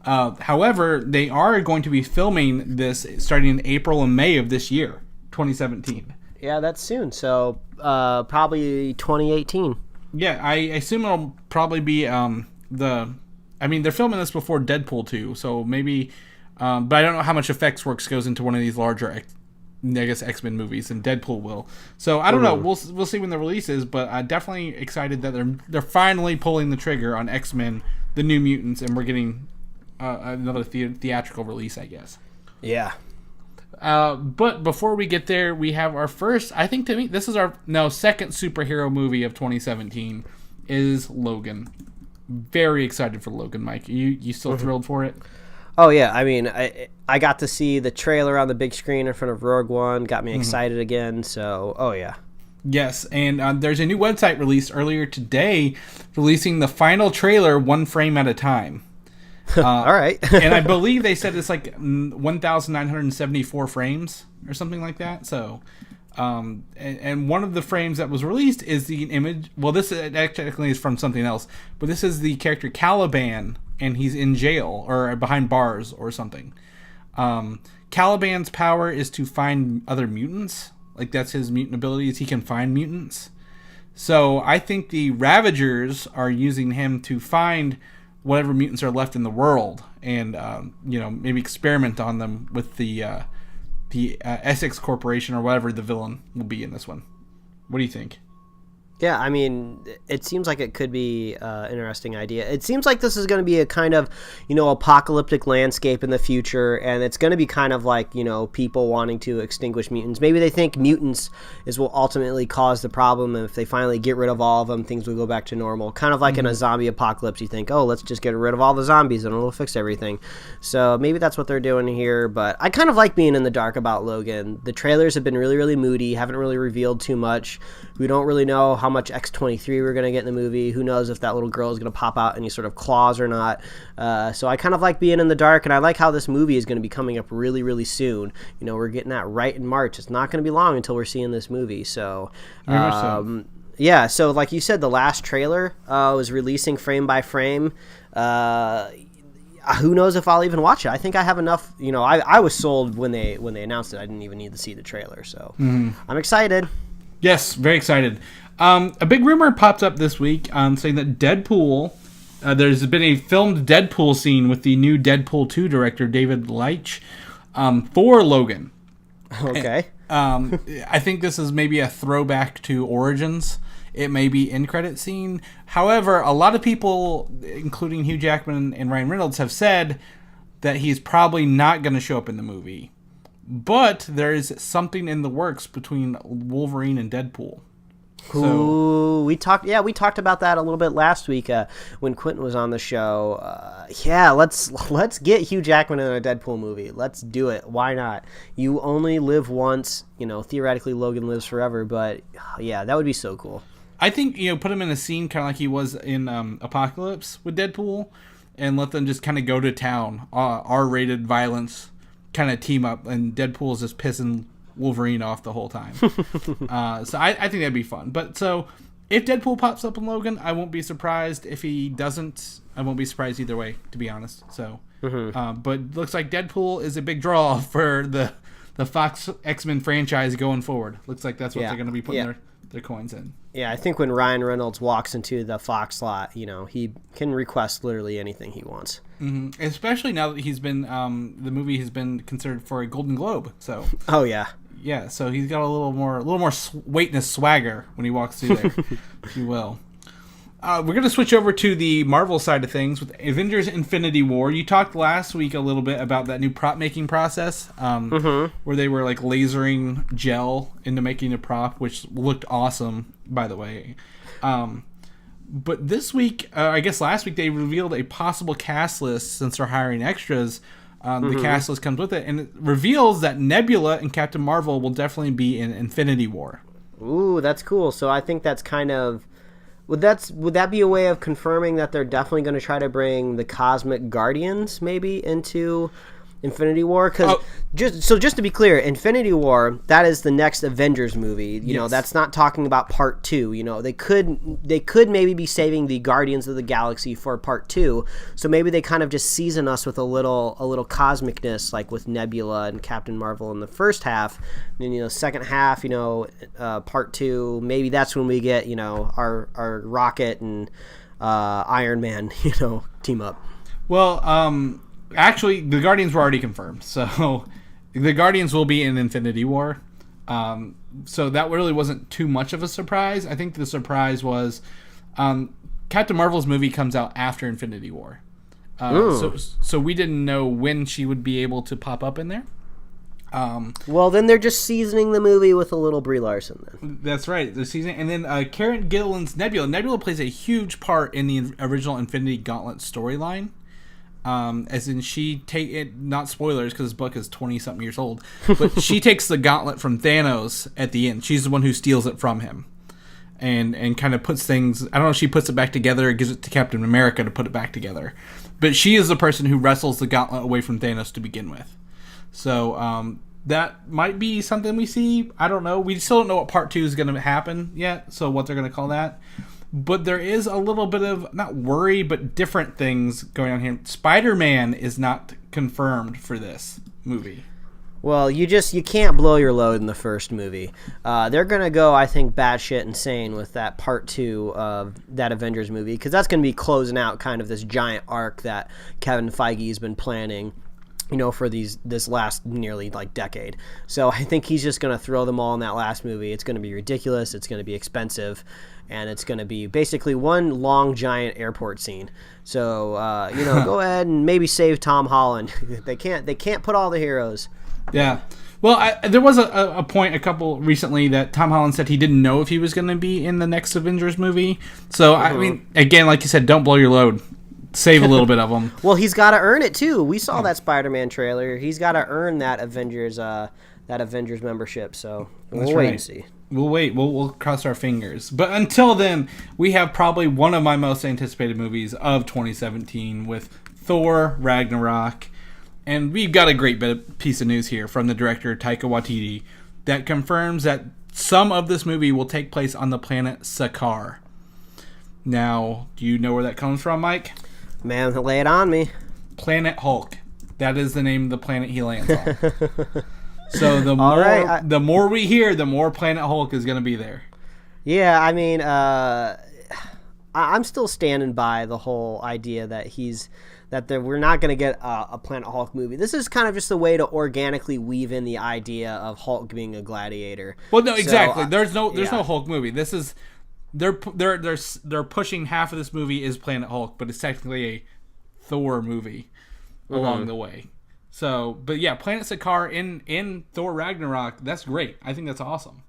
Speaker 1: However, they are going to be filming this starting in April and May of this year, 2017.
Speaker 3: Yeah, that's soon. So probably 2018.
Speaker 1: Yeah, I assume it'll probably be they're filming this before Deadpool 2, so maybe, but I don't know how much effects works goes into one of these larger, X-Men movies, and Deadpool will. So I don't know. We'll see when the release is, but I'm definitely excited that they're finally pulling the trigger on X-Men, the New Mutants, and we're getting another theatrical release, I guess.
Speaker 3: Yeah.
Speaker 1: But before we get there, we have our first, I think to me, this is our second superhero movie of 2017 is Logan. Very excited for Logan, Mike. You still thrilled for it?
Speaker 3: Oh, yeah. I mean, I got to see the trailer on the big screen in front of Rogue One. Got me excited again. So, oh, yeah.
Speaker 1: Yes, and there's a new website released earlier today releasing the final trailer one frame at a time.
Speaker 3: All right.
Speaker 1: And I believe they said it's 1,974 frames or something like that. So, and one of the frames that was released is the image. Well, this technically is from something else, but this is the character Caliban, and he's in jail or behind bars or something. Caliban's power is to find other mutants. That's his mutant abilities. He can find mutants. So I think the Ravagers are using him to find whatever mutants are left in the world, and maybe experiment on them with the Essex Corporation or whatever the villain will be in this one. What do you think?
Speaker 3: Yeah, I mean, it seems like it could be an interesting idea. It seems like this is going to be a kind of, apocalyptic landscape in the future, and it's going to be kind of like, people wanting to extinguish mutants. Maybe they think mutants will ultimately cause the problem, and if they finally get rid of all of them, things will go back to normal. Kind of like in a zombie apocalypse, you think, oh, let's just get rid of all the zombies and it'll fix everything. So maybe that's what they're doing here, but I kind of like being in the dark about Logan. The trailers have been really, really moody, haven't really revealed too much. We don't really know how much X-23 we're going to get in the movie. Who knows if that little girl is going to pop out any sort of claws or not. So I kind of like being in the dark, and I like how this movie is going to be coming up really, really soon. We're getting that right in March. It's not going to be long until we're seeing this movie. So, yeah, so like you said, the last trailer was releasing frame by frame. Who knows if I'll even watch it? I think I have enough. I was sold when they announced it. I didn't even need to see the trailer. So I'm excited.
Speaker 1: Yes, very excited. A big rumor popped up this week saying that Deadpool, there's been a filmed Deadpool scene with the new Deadpool 2 director, David Leitch, for Logan.
Speaker 3: Okay.
Speaker 1: I think this is maybe a throwback to Origins. It may be in-credit scene. However, a lot of people, including Hugh Jackman and Ryan Reynolds, have said that he's probably not going to show up in the movie. But there is something in the works between Wolverine and Deadpool.
Speaker 3: So we talked about that a little bit last week when Quentin was on the show. Let's get Hugh Jackman in a Deadpool movie. Let's do it. Why not? You only live once. Theoretically Logan lives forever, but yeah, that would be so cool.
Speaker 1: I think put him in a scene kind of like he was in Apocalypse with Deadpool, and let them just kind of go to town, R-rated violence, kind of team up, and Deadpool's just pissing Wolverine off the whole time. So I think that'd be fun. But so if Deadpool pops up in Logan, I won't be surprised. If he doesn't, I won't be surprised either way, to be honest. So, but looks like Deadpool is a big draw for the Fox X-Men franchise going forward. Looks like that's what they're going to be putting their coins in.
Speaker 3: Yeah, I think when Ryan Reynolds walks into the Fox slot, he can request literally anything he wants.
Speaker 1: Mm-hmm. Especially now that he's been, the movie has been considered for a Golden Globe. So.
Speaker 3: Oh yeah.
Speaker 1: Yeah, so he's got a little more weight and swagger when he walks through there, if you will. We're going to switch over to the Marvel side of things with Avengers Infinity War. You talked last week a little bit about that new prop making process where they were lasering gel into making a prop, which looked awesome, by the way. But this week, I guess last week, they revealed a possible cast list since they're hiring extras. The cast list comes with it, and it reveals that Nebula and Captain Marvel will definitely be in Infinity War.
Speaker 3: Ooh, that's cool. So I think that's kind of... Would that be a way of confirming that they're definitely going to try to bring the Cosmic Guardians maybe into Infinity War? Because just to be clear, Infinity War, that is the next Avengers movie. You know, that's not talking about part 2. You know, they could maybe be saving the Guardians of the Galaxy for part 2. So maybe they kind of just season us with a little cosmicness, like with Nebula and Captain Marvel in the first half. And, you know, second half, you know, part 2, maybe that's when we get, you know, our Rocket and Iron Man, you know, team up.
Speaker 1: Well, actually, the Guardians were already confirmed, so the Guardians will be in Infinity War. So that really wasn't too much of a surprise. I think the surprise was Captain Marvel's movie comes out after Infinity War. So we didn't know when she would be able to pop up in there.
Speaker 3: Well, then they're just seasoning the movie with a little Brie Larson. Then
Speaker 1: that's right, the season, and then Karen Gillan's Nebula. Nebula plays a huge part in the original Infinity Gauntlet storyline. As in not spoilers because this book is 20-something years old, but she takes the gauntlet from Thanos at the end. She's the one who steals it from him and kind of puts things, I don't know if she puts it back together or gives it to Captain America to put it back together. But she is the person who wrestles the gauntlet away from Thanos to begin with. So that might be something we see. I don't know. We still don't know what part 2 is going to happen yet, so what they're going to call that. But there is a little bit of, not worry, but different things going on here. Spider-Man is not confirmed for this movie.
Speaker 3: Well, you can't blow your load in the first movie. They're going to go, I think, batshit insane with that part 2 of that Avengers movie, because that's going to be closing out kind of this giant arc that Kevin Feige has been planning, you know, for this last nearly like decade. So I think he's just going to throw them all in that last movie. It's going to be ridiculous. It's going to be expensive. And it's going to be basically one long, giant airport scene. So, you know, go ahead and maybe save Tom Holland. They can't put all the heroes.
Speaker 1: Yeah. Well, there was a point recently that Tom Holland said he didn't know if he was going to be in the next Avengers movie. So, I mean, again, like you said, don't blow your load. Save a little bit of them.
Speaker 3: Well, he's got to earn it, too. We saw that Spider-Man trailer. He's got to earn that Avengers membership. So, we'll wait and see.
Speaker 1: We'll wait. We'll cross our fingers. But until then, we have probably one of my most anticipated movies of 2017 with Thor Ragnarok. And we've got a great piece of news here from the director Taika Waititi that confirms that some of this movie will take place on the planet Sakaar. Now, do you know where that comes from, Mike?
Speaker 3: Man, lay it on me.
Speaker 1: Planet Hulk. That is the name of the planet he lands on. So the more we hear, the more Planet Hulk is going to be there.
Speaker 3: Yeah, I mean, I'm still standing by the whole idea that we're not going to get a Planet Hulk movie. This is kind of just a way to organically weave in the idea of Hulk being a gladiator.
Speaker 1: Well, no, exactly. There's no Hulk movie. This is they're pushing half of this movie is Planet Hulk, but it's technically a Thor movie along the way. So, but yeah, Planet Sakaar in Thor Ragnarok, that's great. I think that's awesome.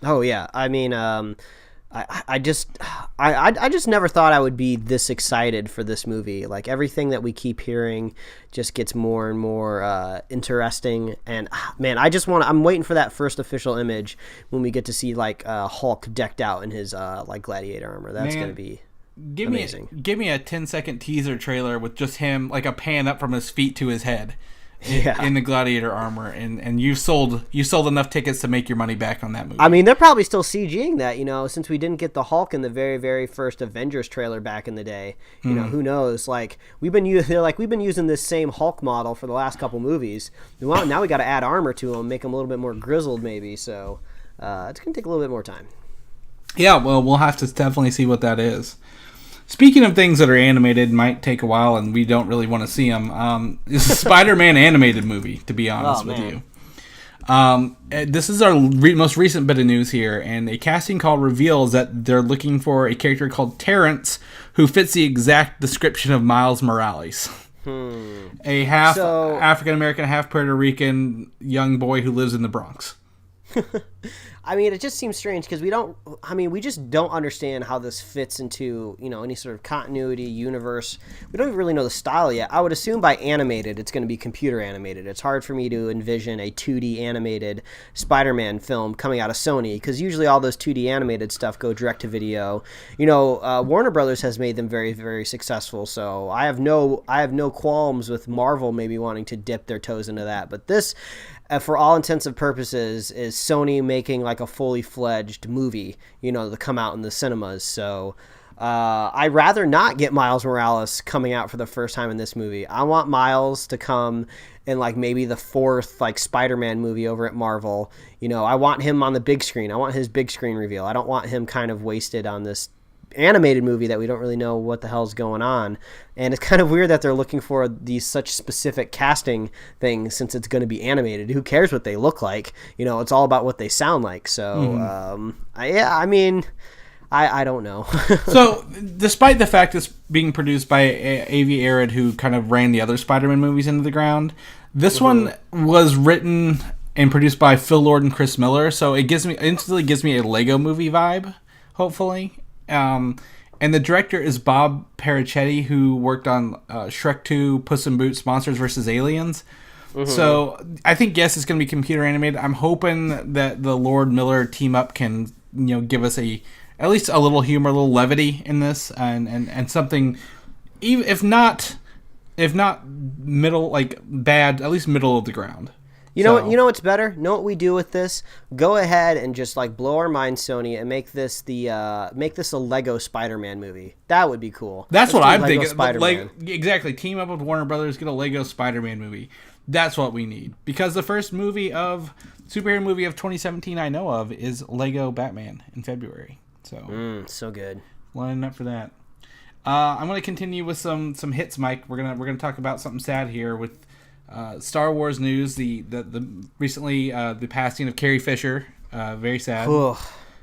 Speaker 3: Oh yeah, I mean, I just never thought I would be this excited for this movie. Like everything that we keep hearing just gets more and more interesting. And man, I'm waiting for that first official image when we get to see like Hulk decked out in his like gladiator armor. That's gonna be.
Speaker 1: Give me a 10-second teaser trailer with just him, like a pan up from his feet to his head in the gladiator armor, and you sold enough tickets to make your money back on that movie.
Speaker 3: I mean, they're probably still CGing that, you know, since we didn't get the Hulk in the very, very first Avengers trailer back in the day. You know, who knows? Like we've been using this same Hulk model for the last couple movies. Well, now we got to add armor to him, make him a little bit more grizzled, maybe. So it's gonna take a little bit more time.
Speaker 1: Yeah, well, we'll have to definitely see what that is. Speaking of things that are animated, might take a while, and we don't really want to see them. It's a Spider-Man animated movie, to be honest with you. This is our most recent bit of news here, and a casting call reveals that they're looking for a character called Terrence, who fits the exact description of Miles Morales. A half African-American, half Puerto Rican young boy who lives in the Bronx.
Speaker 3: I mean, it just seems strange because we just don't understand how this fits into, any sort of continuity, universe. We don't really know the style yet. I would assume by animated, it's going to be computer animated. It's hard for me to envision a 2D animated Spider-Man film coming out of Sony because usually all those 2D animated stuff go direct to video. Warner Brothers has made them very, very successful, so I have no qualms with Marvel maybe wanting to dip their toes into that. But this, for all intents and purposes, is Sony making like a fully fledged movie, to come out in the cinemas. So I'd rather not get Miles Morales coming out for the first time in this movie. I want Miles to come in like maybe the fourth like Spider-Man movie over at Marvel. I want him on the big screen. I want his big screen reveal. I don't want him kind of wasted on this animated movie that we don't really know what the hell's going on. And it's kind of weird that they're looking for these such specific casting things since it's going to be animated. Who cares what they look like? It's all about what they sound like. So I don't know.
Speaker 1: So despite the fact it's being produced by Avi Arad, who kind of ran the other Spider-Man movies into the ground, this one was written and produced by Phil Lord and Chris Miller, so it instantly gives me a Lego movie vibe, hopefully. And the director is Bob Perichetti, who worked on Shrek 2, Puss in Boots, Monsters vs. Aliens. Mm-hmm. So I think, yes, it's going to be computer animated. I'm hoping that the Lord Miller team up can, give us at least a little humor, a little levity in this, and something, even if not middle, like bad, at least middle of the ground.
Speaker 3: You know what's better? Know what we do with this? Go ahead and just like blow our minds, Sony, and make this a Lego Spider-Man movie. That would be cool.
Speaker 1: That's what I'm thinking.
Speaker 3: Spider-Man.
Speaker 1: Exactly. Team up with Warner Brothers, get a Lego Spider-Man movie. That's what we need. Because the first superhero movie of 2017 I know of is Lego Batman in February.
Speaker 3: So good.
Speaker 1: Lining up for that. I'm going to continue with some hits, Mike. We're gonna talk about something sad here with Star Wars news. The recently the passing of Carrie Fisher. Very sad.
Speaker 3: Ooh,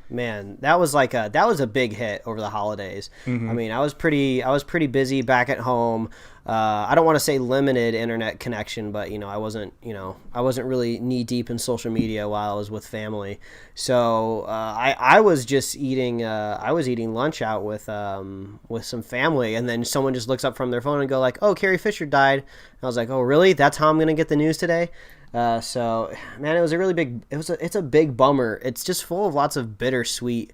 Speaker 3: man, that was a big hit over the holidays. Mm-hmm. I mean, I was pretty busy back at home. I don't want to say limited internet connection, but I wasn't really knee deep in social media while I was with family. So I was just eating lunch out with some family, and then someone just looks up from their phone and go like, "Oh, Carrie Fisher died." And I was like, "Oh, really? That's how I'm gonna get the news today?" So man, it was a really big. It's a big bummer. It's just full of lots of bittersweetness.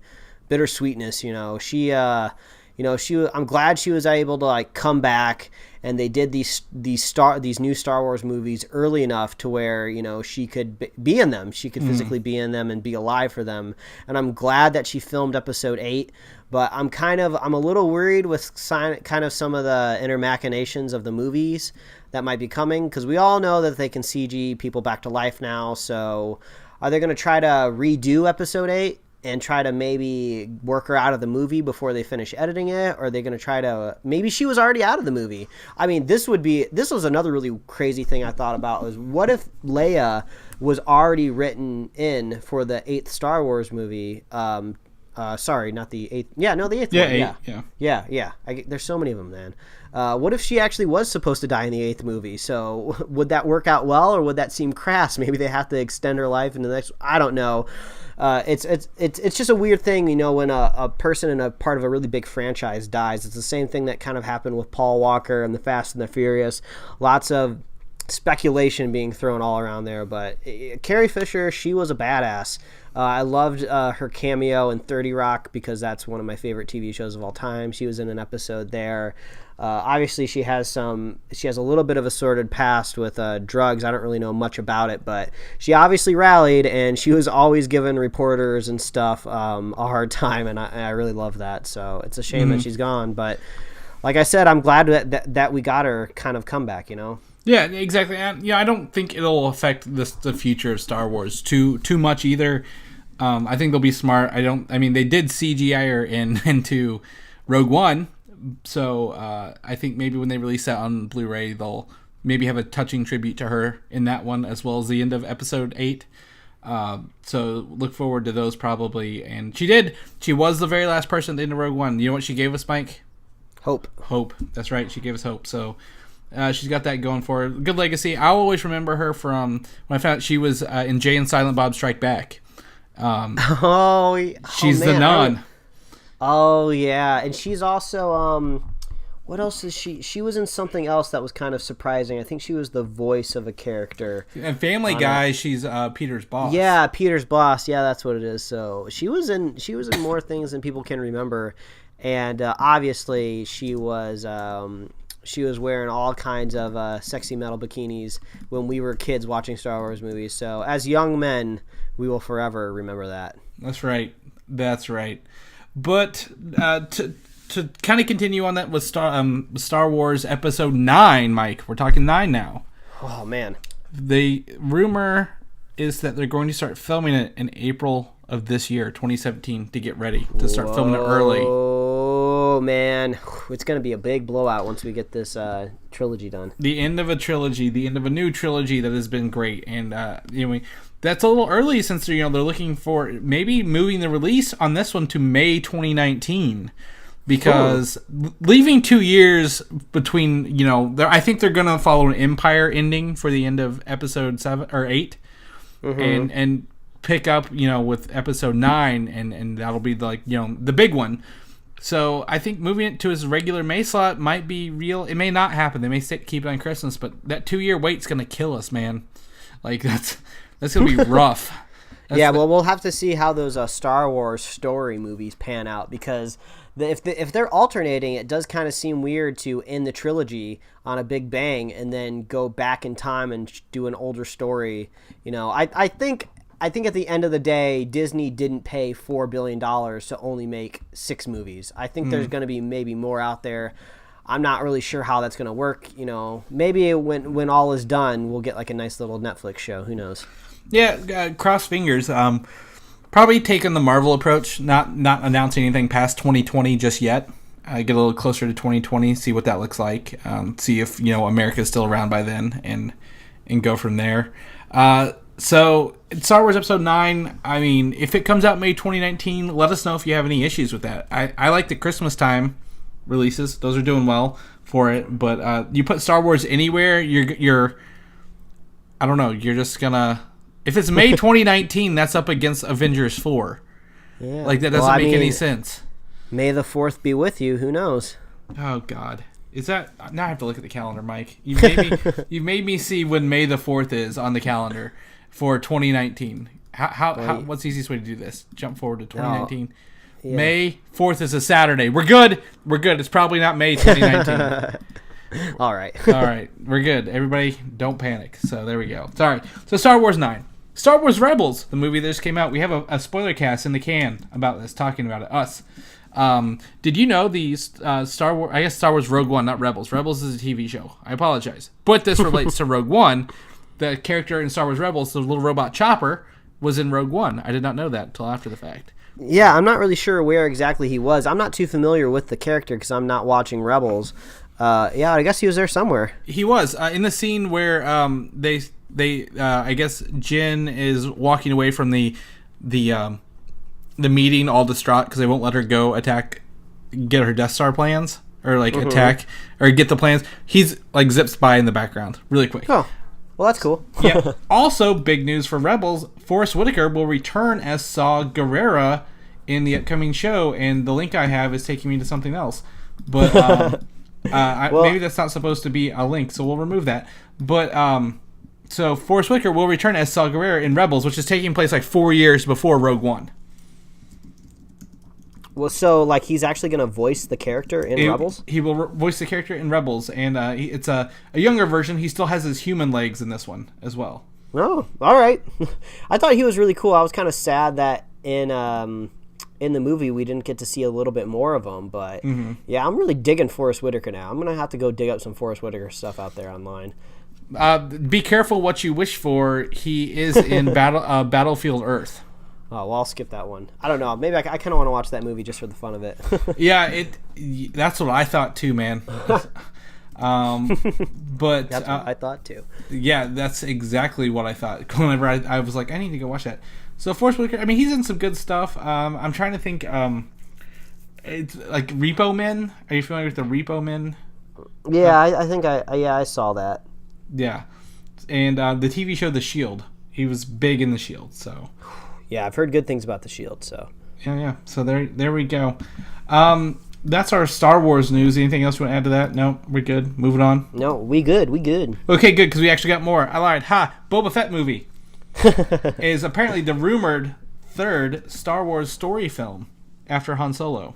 Speaker 3: I'm glad she was able to like come back, and they did these new Star Wars movies early enough to where she could be in them. She could physically be in them and be alive for them. And I'm glad that she filmed Episode 8. But I'm a little worried with kind of some of the inner machinations of the movies that might be coming, because we all know that they can CG people back to life now. So are they going to try to redo Episode 8? And try to maybe work her out of the movie before they finish editing it? Or are they going to try to... Maybe she was already out of the movie. I mean, this was another really crazy thing I thought about, was what if Leia was already written in for the 8th Star Wars movie? Sorry, not the 8th... Yeah, no, the 8th one. Yeah. There's so many of them, man. What if she actually was supposed to die in the 8th movie? So would that work out well, or would that seem crass? Maybe they have to extend her life into the next... I don't know. It's just a weird thing, when a person in a part of a really big franchise dies. It's the same thing that kind of happened with Paul Walker and the Fast and the Furious. Lots of speculation being thrown all around there, but Carrie Fisher, she was a badass. I loved her cameo in 30 Rock because that's one of my favorite TV shows of all time. She was in an episode there. Obviously, she has a little bit of a sordid past with drugs. I don't really know much about it, but she obviously rallied, and she was always giving reporters and stuff a hard time, and I really love that. So it's a shame that she's gone, but like I said, I'm glad that we got her kind of comeback,
Speaker 1: Yeah, exactly. And I don't think it'll affect the future of Star Wars too much either. I think they'll be smart. They did CGI her into Rogue One, so I think maybe when they release that on Blu-ray, they'll maybe have a touching tribute to her in that one, as well as the end of Episode 8. So look forward to those probably. And she was the very last person at the end of Rogue One. You know what she gave us, Mike? Hope. That's right. She gave us hope. So she's got that going for her. Good legacy. I'll always remember her from when I found out she was in Jay and Silent Bob Strike Back. She's the nun.
Speaker 3: Oh yeah, and she's also what else is she? She was in something else that was kind of surprising. I think she was the voice of a character.
Speaker 1: And Family Guy, she's Peter's boss.
Speaker 3: Yeah, Peter's boss. Yeah, that's what it is. So she was in more things than people can remember, and obviously she was wearing all kinds of sexy metal bikinis when we were kids watching Star Wars movies. So as young men, we will forever remember that.
Speaker 1: That's right. But to kind of continue on that with Star Wars Episode 9, Mike. We're talking 9 now.
Speaker 3: Oh, man.
Speaker 1: The rumor is that they're going to start filming it in April of this year, 2017, to get ready to start filming it early.
Speaker 3: Oh, man. It's going to be a big blowout once we get this trilogy done.
Speaker 1: The end of a trilogy, the end of a new trilogy that has been great. And, that's a little early since they're looking for maybe moving the release on this one to May 2019. Because leaving 2 years between, I think they're going to follow an Empire ending for the end of episode 7 or 8, and pick up, with episode 9, and that'll be the big one. So I think moving it to his regular May slot might be real. It may not happen. They may keep it on Christmas, but that 2-year wait's going to kill us, man. Like that's going to be rough.
Speaker 3: We'll have to see how those Star Wars story movies pan out, because if they're alternating, it does kind of seem weird to end the trilogy on a big bang and then go back in time and do an older story. I think at the end of the day, Disney didn't pay $4 billion to only make 6 movies. I think there's going to be maybe more out there. I'm not really sure how that's going to work. Maybe when all is done, we'll get like a nice little Netflix show. Who knows?
Speaker 1: Yeah, cross fingers. Probably taking the Marvel approach, not announcing anything past 2020 just yet. Get a little closer to 2020, see what that looks like. See if America's still around by then, and go from there. So Star Wars Episode 9. I mean, if it comes out May 2019, let us know if you have any issues with that. I like the Christmas time releases; those are doing well for it. But you put Star Wars anywhere, you're I don't know. You're just gonna. If it's May 2019, that's up against Avengers 4. Yeah. Like, that doesn't make any sense.
Speaker 3: May the 4th be with you. Who knows?
Speaker 1: Oh, God. Is that... Now I have to look at the calendar, Mike. You made me see when May the 4th is on the calendar for 2019. What's the easiest way to do this? Jump forward to 2019. Yeah. May 4th is a Saturday. We're good. It's probably not May 2019.
Speaker 3: All right.
Speaker 1: We're good. Everybody, don't panic. So there we go. Sorry. So Star Wars 9. Star Wars Rebels, the movie that just came out. We have a spoiler cast in the can about this, talking about it. Us. Did you know the Star Wars... I guess Star Wars Rogue One, not Rebels. Rebels is a TV show. I apologize. But this relates to Rogue One. The character in Star Wars Rebels, the little robot Chopper, was in Rogue One. I did not know that until after the fact.
Speaker 3: Yeah, I'm not really sure where exactly he was. I'm not too familiar with the character because I'm not watching Rebels. I guess he was there somewhere.
Speaker 1: He was in the scene where I guess Jyn is walking away from the meeting, all distraught because they won't let her go get her Death Star plans, or attack or get the plans. He's like zips by in the background really quick.
Speaker 3: Oh, well, that's cool.
Speaker 1: Yeah. Also, big news for Rebels: Forrest Whitaker will return as Saw Gerrera in the upcoming show, and the link I have is taking me to something else, but. Maybe that's not supposed to be a link, so we'll remove that. But so Forrest Whitaker will return as Saw Gerrera in Rebels, which is taking place like 4 years before Rogue One.
Speaker 3: Well, so like he's actually going to voice the character in Rebels?
Speaker 1: He will voice the character in Rebels, and it's a younger version. He still has his human legs in this one as well.
Speaker 3: Oh, all right. I thought he was really cool. I was kind of sad that in the movie we didn't get to see a little bit more of him, but yeah, I'm really digging Forrest Whitaker now. I'm gonna have to go dig up some Forrest Whitaker stuff out there online.
Speaker 1: Be careful what you wish for. He is in Battlefield Earth.
Speaker 3: Oh, well, I'll skip that one. I don't know. Maybe I kind of want to watch that movie just for the fun of it.
Speaker 1: Yeah, that's what I thought too, man. But
Speaker 3: that's what I thought too.
Speaker 1: Yeah, that's exactly what I thought. Whenever I was like, I need to go watch that. So Forrest Whitaker, I mean, he's in some good stuff. I'm trying to think. It's like Repo Men. Are you familiar with the Repo Men?
Speaker 3: Yeah, I think I saw that.
Speaker 1: Yeah, and the TV show The Shield. He was big in The Shield. So
Speaker 3: Yeah, I've heard good things about the Shield. So
Speaker 1: Yeah. So there we go. That's our Star Wars news. Anything else you want to add to that? No, we're good. Moving on.
Speaker 3: no, we good.
Speaker 1: Okay, good, because we actually got more. I lied. Boba Fett movie is apparently the rumored third Star Wars story film after Han Solo.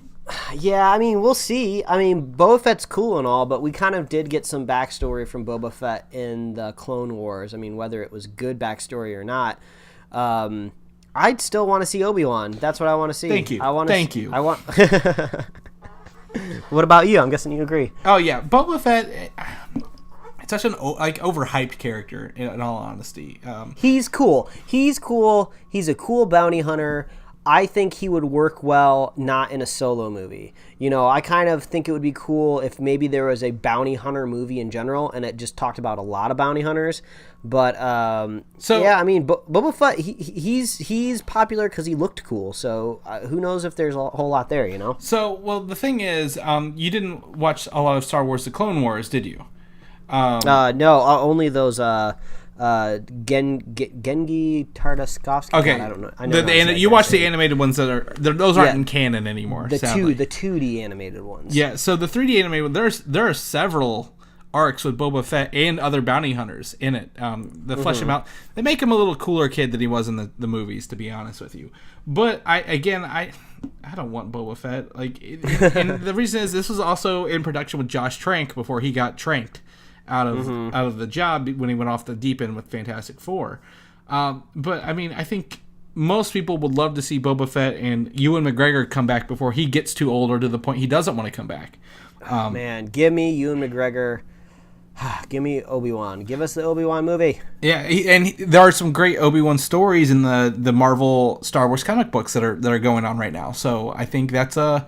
Speaker 3: Yeah, I mean, we'll see. I mean, Boba Fett's cool and all, but we kind of did get some backstory from Boba Fett in the Clone Wars. I mean, whether it was good backstory or not, I'd still want to see Obi-Wan. That's what I want to see.
Speaker 1: Thank you. Thank you.
Speaker 3: I want. What about you? I'm guessing you agree.
Speaker 1: Oh yeah, Boba Fett. It's such an overhyped character. In all honesty,
Speaker 3: He's cool. He's a cool bounty hunter. I think he would work well not in a solo movie. You know, I kind of think it would be cool if maybe there was a bounty hunter movie in general and it just talked about a lot of bounty hunters. But yeah, I mean, Boba Fett, he's popular because he looked cool. So who knows if there's a whole lot there, you know?
Speaker 1: So, well, the thing is, you didn't watch a lot of Star Wars: The Clone Wars, did you?
Speaker 3: No, only those Gengi Tartakovsky.
Speaker 1: Okay,
Speaker 3: I don't know.
Speaker 1: you watch the animated ones those aren't in canon anymore.
Speaker 3: The
Speaker 1: sadly.
Speaker 3: the 2D animated ones.
Speaker 1: Yeah, so the 3D animated there are several arcs with Boba Fett and other bounty hunters in it. They flesh him out. They make him a little cooler kid than he was in the movies, to be honest with you. But I don't want Boba Fett. And the reason is this was also in production with Josh Trank before he got tranked out of the job when he went off the deep end with Fantastic Four. But I mean, I think most people would love to see Boba Fett and Ewan McGregor come back before he gets too old or to the point he doesn't want to come back.
Speaker 3: Man, give me Ewan McGregor. Give me Obi-Wan. Give us the Obi-Wan movie.
Speaker 1: Yeah, there are some great Obi-Wan stories in the Marvel Star Wars comic books that are going on right now. So I think that's a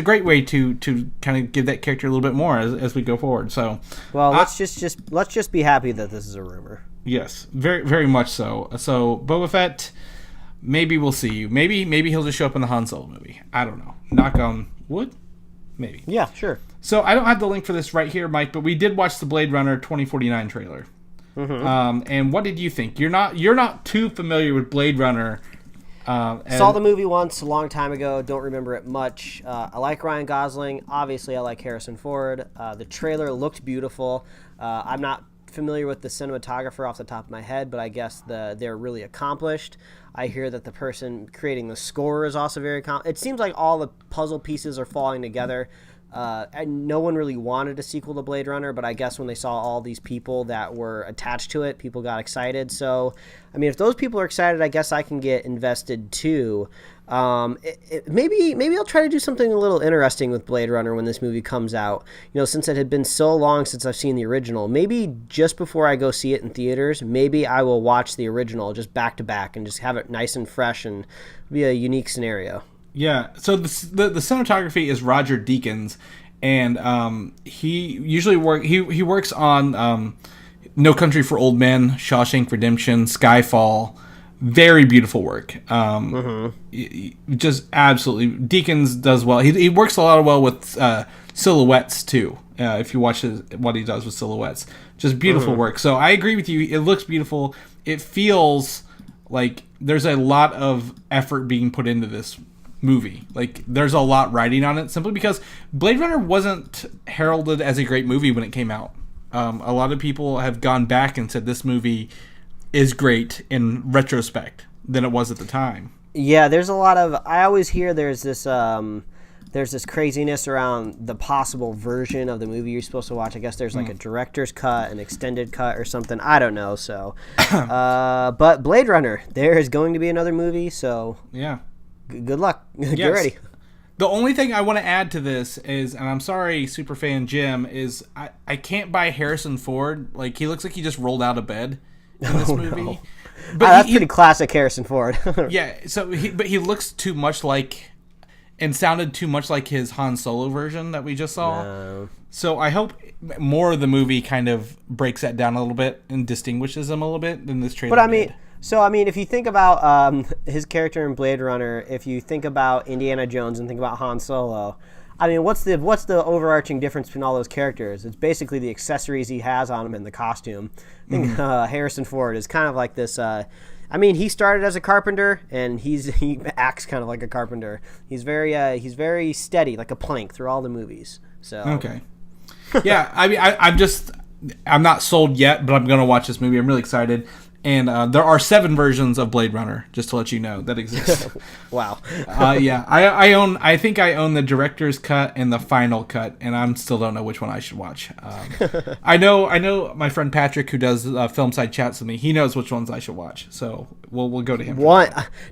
Speaker 1: great way to kind of give that character a little bit more as we go forward. So,
Speaker 3: well, let's just be happy that this is a rumor.
Speaker 1: Yes, very very much so. So Boba Fett, maybe we'll see you. Maybe he'll just show up in the Han Solo movie. I don't know. Knock on wood. Maybe.
Speaker 3: Yeah, sure.
Speaker 1: So I don't have the link for this right here, Mike, but we did watch the Blade Runner 2049 trailer. And what did you think? You're not too familiar with Blade Runner.
Speaker 3: Saw the movie once a long time ago. Don't remember it much. I like Ryan Gosling. Obviously, I like Harrison Ford. The trailer looked beautiful. I'm not familiar with the cinematographer off the top of my head, but I guess they're really accomplished. I hear that the person creating the score is also very it seems like all the puzzle pieces are falling together. And no one really wanted a sequel to Blade Runner, but I guess when they saw all these people that were attached to it, people got excited. So, I mean, if those people are excited, I guess I can get invested too. Maybe I'll try to do something a little interesting with Blade Runner when this movie comes out. You know, since it had been so long since I've seen the original, maybe just before I go see it in theaters, maybe I will watch the original just back to back and just have it nice and fresh and be a unique scenario.
Speaker 1: Yeah, so the cinematography is Roger Deakins, and he usually works on No Country for Old Men, Shawshank Redemption, Skyfall. Very beautiful work. Just absolutely, Deakins does well. He works a lot with silhouettes too. If you watch what he does with silhouettes, just beautiful work. So I agree with you. It looks beautiful. It feels like there's a lot of effort being put into this movie. Like there's a lot riding on it, simply because Blade Runner wasn't heralded as a great movie when it came out. A lot of people have gone back and said this movie is great in retrospect than it was at the time.
Speaker 3: Yeah, there's a lot of, I always hear there's this craziness around the possible version of the movie you're supposed to watch. I guess there's like a director's cut, an extended cut or something. I don't know. So but Blade Runner, there is going to be another movie, so
Speaker 1: yeah.
Speaker 3: Good luck. Get ready.
Speaker 1: The only thing I want to add to this is, and I'm sorry, superfan Jim, is I can't buy Harrison Ford. Like, he looks like he just rolled out of bed in this movie.
Speaker 3: No.
Speaker 1: But
Speaker 3: that's pretty classic Harrison Ford.
Speaker 1: Yeah, so he looks too much like, and sounded too much like his Han Solo version that we just saw. No. So I hope more of the movie kind of breaks that down a little bit and distinguishes him a little bit than this trailer did.
Speaker 3: So, I mean, if you think about his character in Blade Runner, if you think about Indiana Jones and think about Han Solo, I mean, what's the overarching difference between all those characters? It's basically the accessories he has on him and the costume. I think Harrison Ford is kind of like this I mean, he started as a carpenter, and he acts kind of like a carpenter. He's very steady, like a plank through all the movies. So
Speaker 1: Okay. Yeah, I mean, I'm not sold yet, but I'm going to watch this movie. I'm really excited. And there are 7 versions of Blade Runner, just to let you know, that exist.
Speaker 3: Wow.
Speaker 1: Yeah, I think I own the director's cut and the final cut, and I still don't know which one I should watch. I know my friend Patrick, who does film side chats with me, he knows which ones I should watch. So we'll go to him.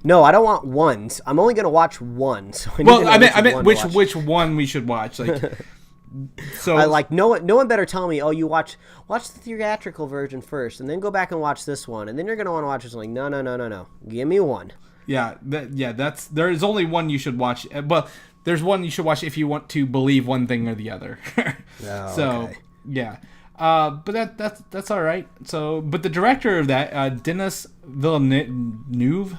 Speaker 3: No, I don't want ones. I'm only gonna watch one. So
Speaker 1: I meant which one we should watch. Like, so
Speaker 3: no one better tell me. Oh, you watch the theatrical version first, and then go back and watch this one, and then you're gonna want to watch this one. Like, no. Give me one.
Speaker 1: Yeah, there is only one you should watch. Well, there's one you should watch if you want to believe one thing or the other.
Speaker 3: Okay.
Speaker 1: Yeah. But that's all right. So, but the director of that, Denis Villeneuve.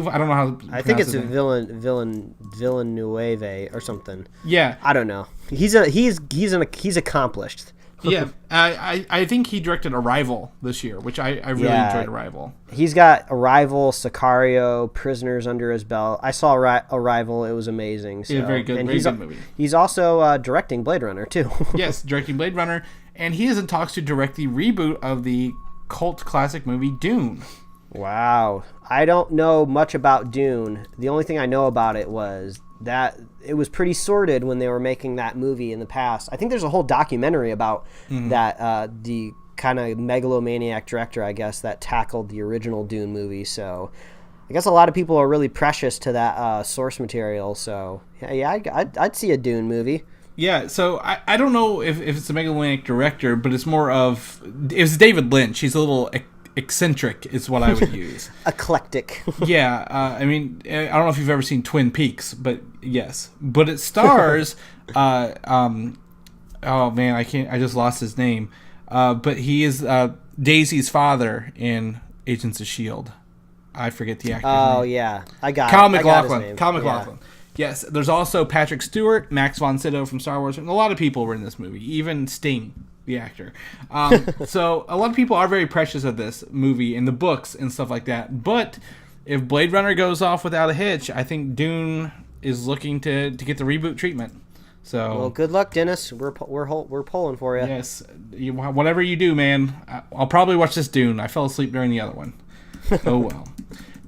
Speaker 1: I don't know how.
Speaker 3: I think it's a Villeneuve or something.
Speaker 1: Yeah,
Speaker 3: I don't know. He's accomplished.
Speaker 1: Yeah, I think he directed Arrival this year, which I really enjoyed. Arrival.
Speaker 3: He's got Arrival, Sicario, Prisoners under his belt. I saw Arrival; it was amazing. So.
Speaker 1: Yeah, very good, very good movie.
Speaker 3: He's also directing Blade Runner too.
Speaker 1: Yes, directing Blade Runner, and he is in talks to direct the reboot of the cult classic movie Dune.
Speaker 3: Wow, I don't know much about Dune. The only thing I know about it was that it was pretty sordid when they were making that movie in the past. I think there's a whole documentary about that, the kind of megalomaniac director, I guess, that tackled the original Dune movie. So I guess a lot of people are really precious to that source material. So yeah, I'd see a Dune movie.
Speaker 1: Yeah, so I don't know if it's a megalomaniac director, but it's more of, it's David Lynch. He's a little eccentric is what I would use.
Speaker 3: Eclectic.
Speaker 1: Yeah, I mean, I don't know if you've ever seen Twin Peaks, but yes. But it stars, oh man, I just lost his name. But he is Daisy's father in Agents of S.H.I.E.L.D. I forget the actor's name.
Speaker 3: Oh, yeah.
Speaker 1: Kyle MacLachlan. Kyle MacLachlan. Yes, there's also Patrick Stewart, Max von Sydow from Star Wars, and a lot of people were in this movie, even Sting, the actor. So a lot of people are very precious of this movie and the books and stuff like that. But if Blade Runner goes off without a hitch, I think Dune is looking to get the reboot treatment. So,
Speaker 3: well, good luck, Dennis. We're pulling for you.
Speaker 1: Yes, whatever you do, man. I'll probably watch this Dune. I fell asleep during the other one. Oh well.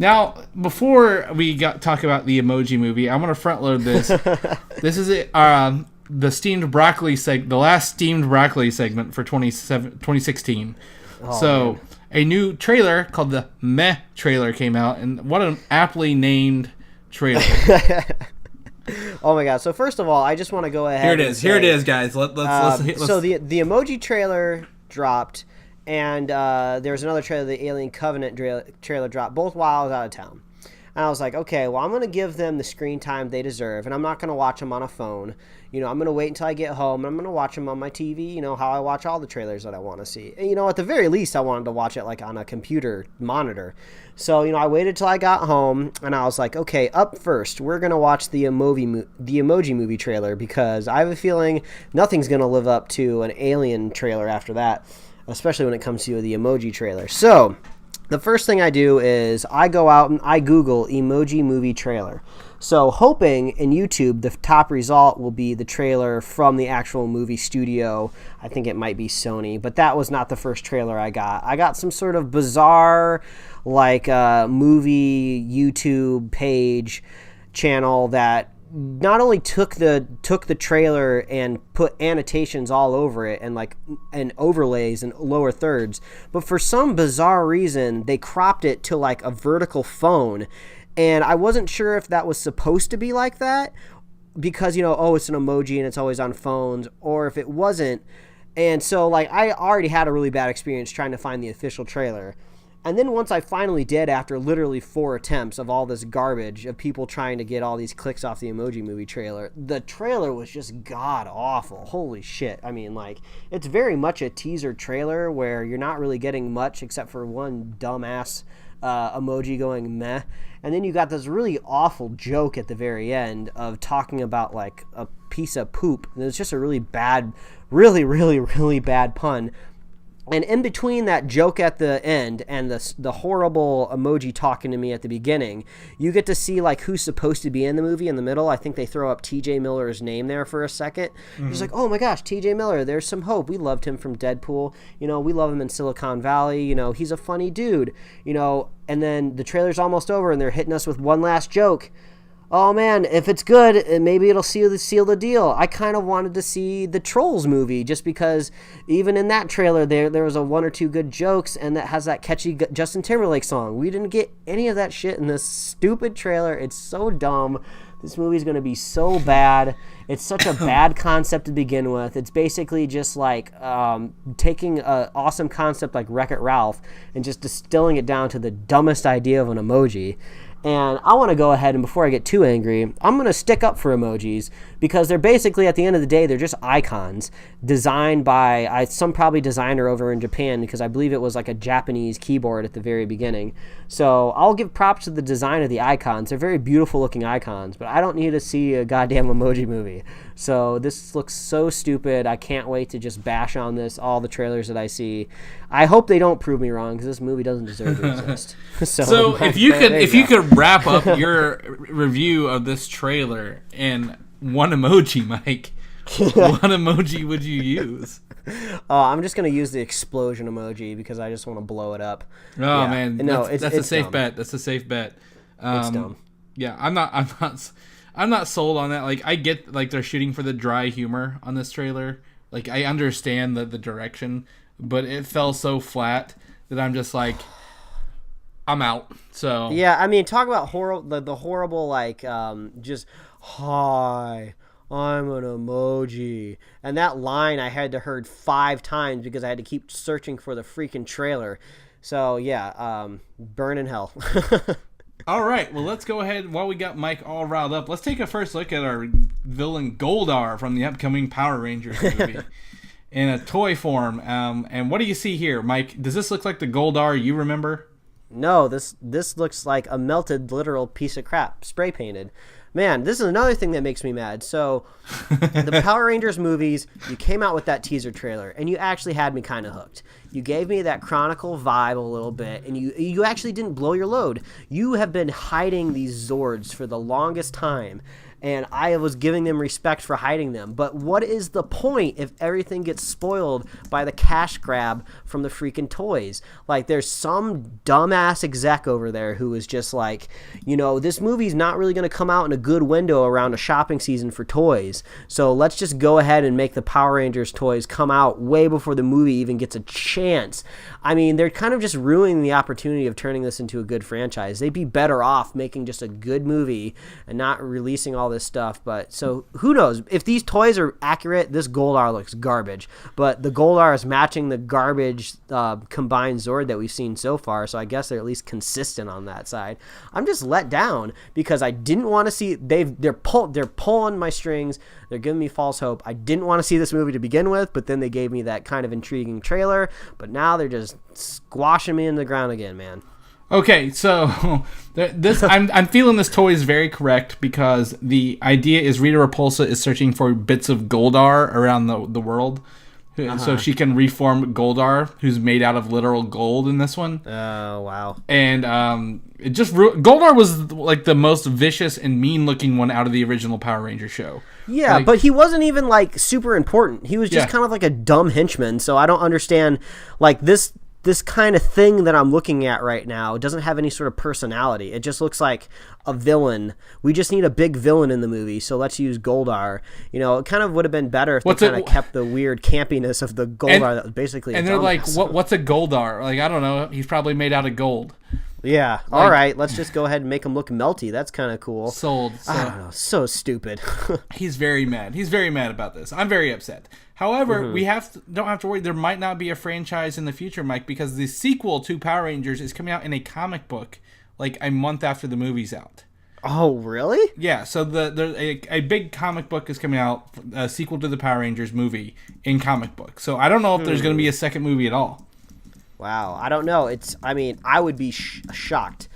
Speaker 1: Now, before we talk about the Emoji Movie, I'm going to front load this. This is it. The steamed broccoli the last steamed broccoli segment for 2016. Oh, so, man. A new trailer called the Meh trailer came out, and what an aptly named trailer.
Speaker 3: Oh my god! So first of all, I just want to go ahead.
Speaker 1: Here it is, guys. Let's
Speaker 3: so the Emoji trailer dropped, and there's another trailer, the Alien Covenant trailer dropped, both while I was out of town. And I was like, okay, well, I'm going to give them the screen time they deserve, and I'm not going to watch them on a phone. You know, I'm going to wait until I get home, and I'm going to watch them on my TV, you know, how I watch all the trailers that I want to see. And, you know, at the very least, I wanted to watch it, like, on a computer monitor. So, you know, I waited till I got home, and I was like, okay, up first, we're going to watch the Emoji Movie trailer, because I have a feeling nothing's going to live up to an Alien trailer after that, especially when it comes to the Emoji trailer. So the first thing I do is I go out and I Google Emoji Movie trailer. So hoping in YouTube the top result will be the trailer from the actual movie studio. I think it might be Sony, but that was not the first trailer I got. I got some sort of bizarre like movie YouTube page channel that not only took the trailer and put annotations all over it and overlays and lower thirds, but for some bizarre reason they cropped it to like a vertical phone, and I wasn't sure if that was supposed to be like that because, you know, oh, it's an emoji and it's always on phones, or if it wasn't. And so like I already had a really bad experience trying to find the official trailer. And then once I finally did, after literally 4 attempts of all this garbage of people trying to get all these clicks off the Emoji Movie trailer, the trailer was just god-awful. Holy shit. I mean, like, it's very much a teaser trailer where you're not really getting much except for one dumbass emoji going meh. And then you got this really awful joke at the very end of talking about, like, a piece of poop. And it's just a really bad, really, really, really bad pun. And in between that joke at the end and the horrible emoji talking to me at the beginning, you get to see like who's supposed to be in the movie in the middle. I think they throw up T.J. Miller's name there for a second. He's like, oh my gosh, T.J. Miller, there's some hope. We loved him from Deadpool. You know, we love him in Silicon Valley. You know, he's a funny dude. You know, and then the trailer's almost over and they're hitting us with one last joke. Oh man, if it's good, maybe it'll seal the deal. I kind of wanted to see the Trolls movie just because even in that trailer there was a one or two good jokes and that has that catchy Justin Timberlake song. We didn't get any of that shit in this stupid trailer. It's so dumb. This movie's going to be so bad. It's such a bad concept to begin with. It's basically just like taking an awesome concept like Wreck-It Ralph and just distilling it down to the dumbest idea of an emoji. And I want to go ahead and before I get too angry, I'm going to stick up for emojis because they're basically, at the end of the day, they're just icons designed by some probably designer over in Japan because I believe it was like a Japanese keyboard at the very beginning. So I'll give props to the design of the icons. They're very beautiful looking icons, but I don't need to see a goddamn emoji movie. So this looks so stupid. I can't wait to just bash on all the trailers that I see. I hope they don't prove me wrong because this movie doesn't deserve to exist.
Speaker 1: So if you could wrap up your review of this trailer in one emoji, Mike, what emoji would you use?
Speaker 3: I'm just gonna use the explosion emoji because I just want to blow it up.
Speaker 1: Oh yeah. Man, no, that's a safe
Speaker 3: dumb.
Speaker 1: bet. That's a safe bet.
Speaker 3: It's dumb.
Speaker 1: Yeah, I'm not sold on that. Like I get like they're shooting for the dry humor on this trailer. Like I understand the direction, but it fell so flat that I'm just like, I'm out. So
Speaker 3: yeah, I mean, talk about the horrible like just hi. I'm an emoji. And that line I had to heard 5 times because I had to keep searching for the freaking trailer. So, yeah, burn in hell.
Speaker 1: All right, well, let's go ahead. While we got Mike all riled up, let's take a first look at our villain Goldar from the upcoming Power Rangers movie in a toy form. And what do you see here, Mike? Does this look like the Goldar you remember?
Speaker 3: No, this looks like a melted literal piece of crap, spray painted. Man, this is another thing that makes me mad. So, the Power Rangers movies, you came out with that teaser trailer, and you actually had me kind of hooked. You gave me that Chronicle vibe a little bit, and you actually didn't blow your load. You have been hiding these Zords for the longest time, and I was giving them respect for hiding them. But what is the point if everything gets spoiled by the cash grab from the freaking toys? Like, there's some dumbass exec over there who is just like, you know, this movie's not really going to come out in a good window around a shopping season for toys. So let's just go ahead and make the Power Rangers toys come out way before the movie even gets a chance. I mean, they're kind of just ruining the opportunity of turning this into a good franchise. They'd be better off making just a good movie and not releasing all this stuff. But so who knows if these toys are accurate? This Goldar looks garbage, but the Goldar is matching the garbage combined Zord that we've seen so far, so I guess they're at least consistent on that side. I'm just let down because I didn't want to see they're pulling my strings. They're giving me false hope. I didn't want to see this movie to begin with, but then they gave me that kind of intriguing trailer, but now they're just squashing me in the ground again, man.
Speaker 1: Okay, so this I'm feeling this toy is very correct because the idea is Rita Repulsa is searching for bits of Goldar around the world, so she can reform Goldar, who's made out of literal gold in this one.
Speaker 3: Oh wow!
Speaker 1: And it just Goldar was like the most vicious and mean-looking one out of the original Power Ranger show.
Speaker 3: Yeah,
Speaker 1: like,
Speaker 3: but he wasn't even like super important. He was just kind of like a dumb henchman. So I don't understand like this kind of thing that I'm looking at right now doesn't have any sort of personality. It just looks like a villain. We just need a big villain in the movie, so let's use Goldar. You know, it kind of would have been better if they kind of kept the weird campiness of the Goldar that was basically
Speaker 1: and they're like, what's a Goldar? Like, I don't know. He's probably made out of gold.
Speaker 3: Yeah. Like, all right. Let's just go ahead and make him look melty. That's kind of cool.
Speaker 1: Sold.
Speaker 3: I don't know. So stupid.
Speaker 1: He's very mad. He's very mad about this. I'm very upset. However, we don't have to worry. There might not be a franchise in the future, Mike, because the sequel to Power Rangers is coming out in a comic book like a month after the movie's out.
Speaker 3: Oh, really?
Speaker 1: Yeah. So a big comic book is coming out, a sequel to the Power Rangers movie in comic book. So I don't know if there's going to be a second movie at all.
Speaker 3: Wow, I don't know. I mean, I would be shocked.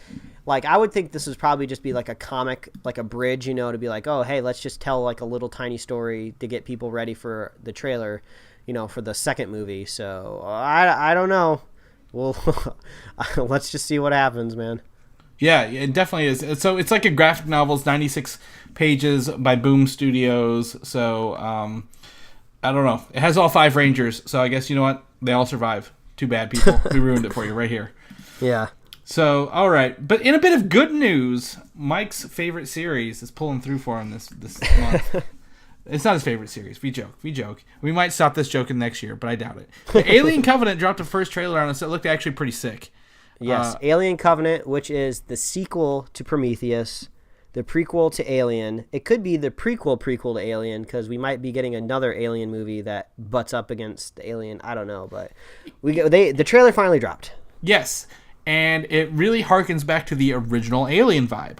Speaker 3: Like, I would think this would probably just be like a comic, like a bridge, you know, to be like, oh, hey, let's just tell like a little tiny story to get people ready for the trailer. for the second movie. So I don't know. Well, let's just see what happens, man.
Speaker 1: Yeah, it definitely is. So it's like a graphic novel. It's 96 pages by Boom Studios. So I don't know. It has all 5 Rangers. So I guess, you know what? They all survive. Too bad, people. We ruined it for you right here.
Speaker 3: Yeah.
Speaker 1: So, all right. But in a bit of good news, Mike's favorite series is pulling through for him this month. It's not his favorite series. We joke. We might stop this joking next year, but I doubt it. The Alien Covenant dropped a first trailer on us that looked actually pretty sick.
Speaker 3: Yes, Alien Covenant, which is the sequel to Prometheus, the prequel to Alien. It could be the prequel to Alien, because we might be getting another Alien movie that butts up against Alien. I don't know, but the trailer finally dropped.
Speaker 1: Yes, and it really harkens back to the original Alien vibe.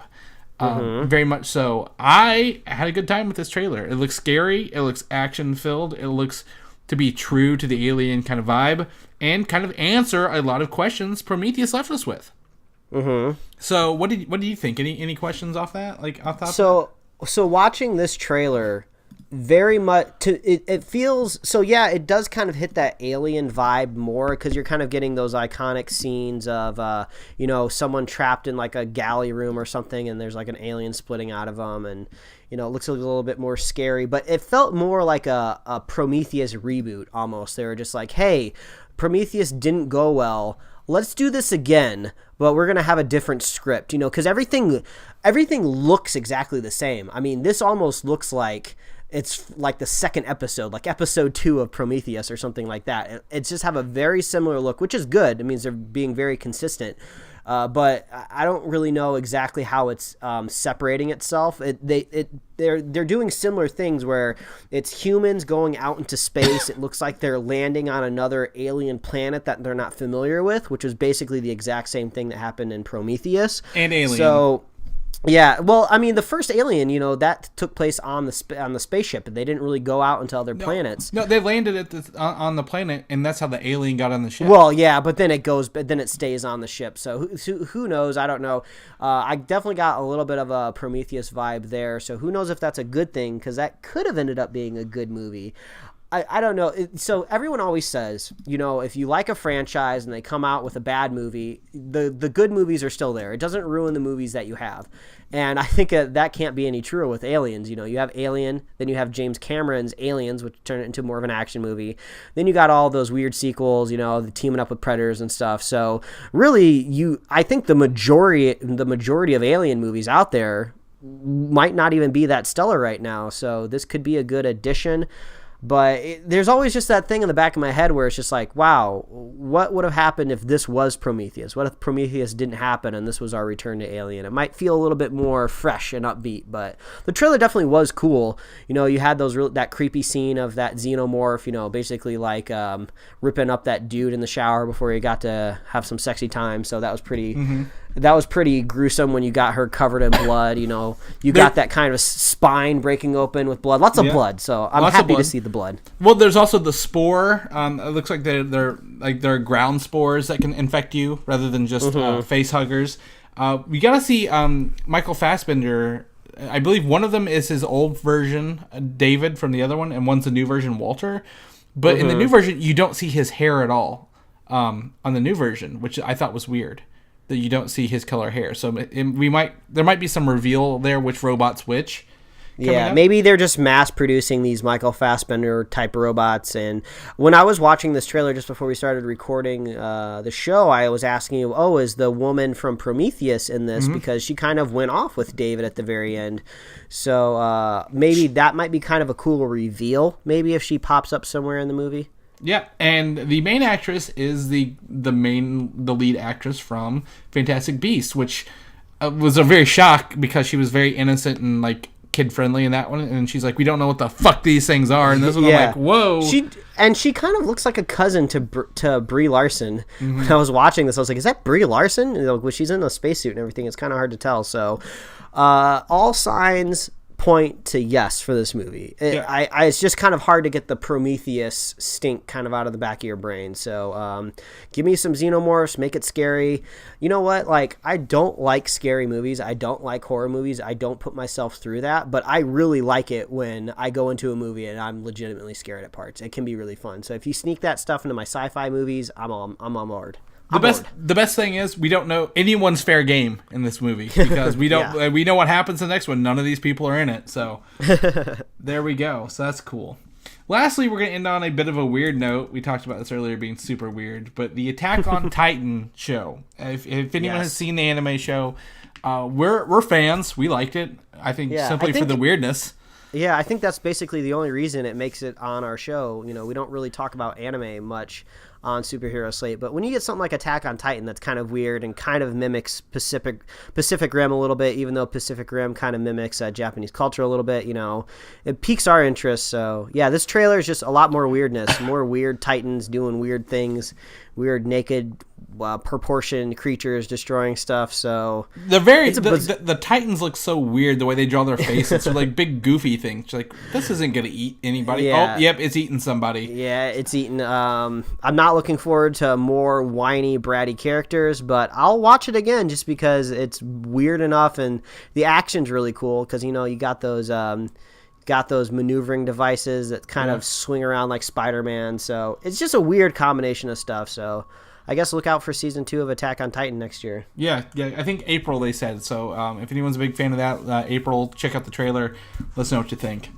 Speaker 1: Very much so. I had a good time with this trailer. It looks scary. It looks action-filled. It looks to be true to the Alien kind of vibe and kind of answer a lot of questions Prometheus left us with. Mm-hmm. So what did you think? Any questions off that? Like off top?
Speaker 3: So watching this trailer, very much it feels so. Yeah, it does kind of hit that Alien vibe more, because you're kind of getting those iconic scenes of someone trapped in like a galley room or something, and there's like an alien splitting out of them, and it looks a little bit more scary. But it felt more like a Prometheus reboot almost. They were just like, hey, Prometheus didn't go well. Let's do this again, but we're going to have a different script, because everything looks exactly the same. I mean, this almost looks like it's like the second episode, like episode 2 of Prometheus or something like that. It's just have a very similar look, which is good. It means they're being very consistent. But I don't really know exactly how it's separating itself. They're doing similar things where it's humans going out into space. It looks like they're landing on another alien planet that they're not familiar with, which was basically the exact same thing that happened in Prometheus. And Alien. So, yeah, well, I mean, the first Alien, that took place on the spaceship, and they didn't really go out into other planets.
Speaker 1: No, they landed on the planet, and that's how the alien got on the ship.
Speaker 3: Well, yeah, but then it stays on the ship. So who knows? I don't know. I definitely got a little bit of a Prometheus vibe there. So who knows if that's a good thing, because that could have ended up being a good movie. I don't know. So everyone always says, if you like a franchise and they come out with a bad movie, the good movies are still there. It doesn't ruin the movies that you have. And I think that can't be any truer with Aliens. You have Alien, then you have James Cameron's Aliens, which turned it into more of an action movie. Then you got all those weird sequels, the teaming up with Predators and stuff. So really, I think the majority of Alien movies out there might not even be that stellar right now. So this could be a good addition. But there's always just that thing in the back of my head where it's just like, wow, what would have happened if this was Prometheus? What if Prometheus didn't happen and this was our return to Alien? It might feel a little bit more fresh and upbeat, but the trailer definitely was cool. You had that creepy scene of that xenomorph, basically like ripping up that dude in the shower before he got to have some sexy time. So that was pretty... Mm-hmm. That was pretty gruesome when you got her covered in blood. Got that kind of spine breaking open with blood. Lots of blood. So I'm happy to see the blood.
Speaker 1: Well, there's also the spore. It looks like they're ground spores that can infect you rather than just face huggers. We got to see Michael Fassbender. I believe one of them is his old version, David, from the other one, and one's the new version, Walter. But in the new version, you don't see his hair at all on the new version, which I thought was weird. That you don't see his color hair, so there might be some reveal there which robot's which.
Speaker 3: Yeah, maybe they're just mass producing these Michael Fassbender type robots. And when I was watching this trailer just before we started recording the show, I was asking you, is the woman from Prometheus in this? Mm-hmm. Because she kind of went off with David at the very end. So maybe that might be kind of a cool reveal. Maybe if she pops up somewhere in the movie.
Speaker 1: Yeah, and the main actress is the lead actress from Fantastic Beasts, which was a very shock because she was very innocent and like kid friendly in that one, and she's like, we don't know what the fuck these things are, and this one I'm like, whoa.
Speaker 3: She kind of looks like a cousin to Brie Larson. Mm-hmm. When I was watching this, I was like, is that Brie Larson? She's in a spacesuit and everything. It's kind of hard to tell. So all signs point to yes for this movie. It's just kind of hard to get the Prometheus stink kind of out of the back of your brain. So give me some xenomorphs, make it scary. You know what? Like, I don't like scary movies. I don't like horror movies. I don't put myself through that, but I really like it when I go into a movie and I'm legitimately scared at parts. It can be really fun. So if you sneak that stuff into my sci-fi movies, I'm on board.
Speaker 1: The best thing is we don't know anyone's fair game in this movie because we don't we know what happens in the next one. None of these people are in it, so there we go. So that's cool. Lastly, we're going to end on a bit of a weird note. We talked about this earlier being super weird, but the Attack on Titan show. If anyone has seen the anime show, we're fans. We liked it. I think for the weirdness.
Speaker 3: Yeah, I think that's basically the only reason it makes it on our show. You know, we don't really talk about anime much on Superhero Slate, but when you get something like Attack on Titan that's kind of weird and kind of mimics Pacific Rim a little bit, even though Pacific Rim kind of mimics Japanese culture a little bit, you know, it piques our interest. So yeah, this trailer is just a lot more weirdness, more weird Titans doing weird things, weird naked proportioned creatures destroying stuff. So
Speaker 1: the Titans look so weird the way they draw their faces. They're like big goofy things. Like, this isn't gonna eat anybody.
Speaker 3: Yeah.
Speaker 1: Oh, yep, it's eating somebody.
Speaker 3: Yeah, it's eating. I'm not looking forward to more whiny, bratty characters, but I'll watch it again just because it's weird enough and the action's really cool. Because, you know, you got those maneuvering devices that kind of swing around like Spider-Man. So it's just a weird combination of stuff. So I guess look out for season 2 of Attack on Titan next year.
Speaker 1: Yeah. I think April they said. So if anyone's a big fan of that, April, check out the trailer. Let us know what you think.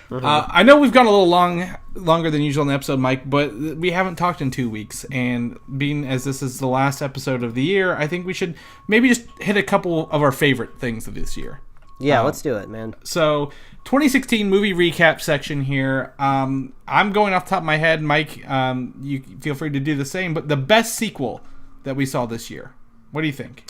Speaker 1: Mm-hmm. I know we've gone a little longer than usual in the episode, Mike, but we haven't talked in 2 weeks. And being as this is the last episode of the year, I think we should maybe just hit a couple of our favorite things of this year.
Speaker 3: Yeah, let's do it, man.
Speaker 1: So, 2016 movie recap section here. I'm going off the top of my head. Mike, you feel free to do the same. But the best sequel that we saw this year. What do you think?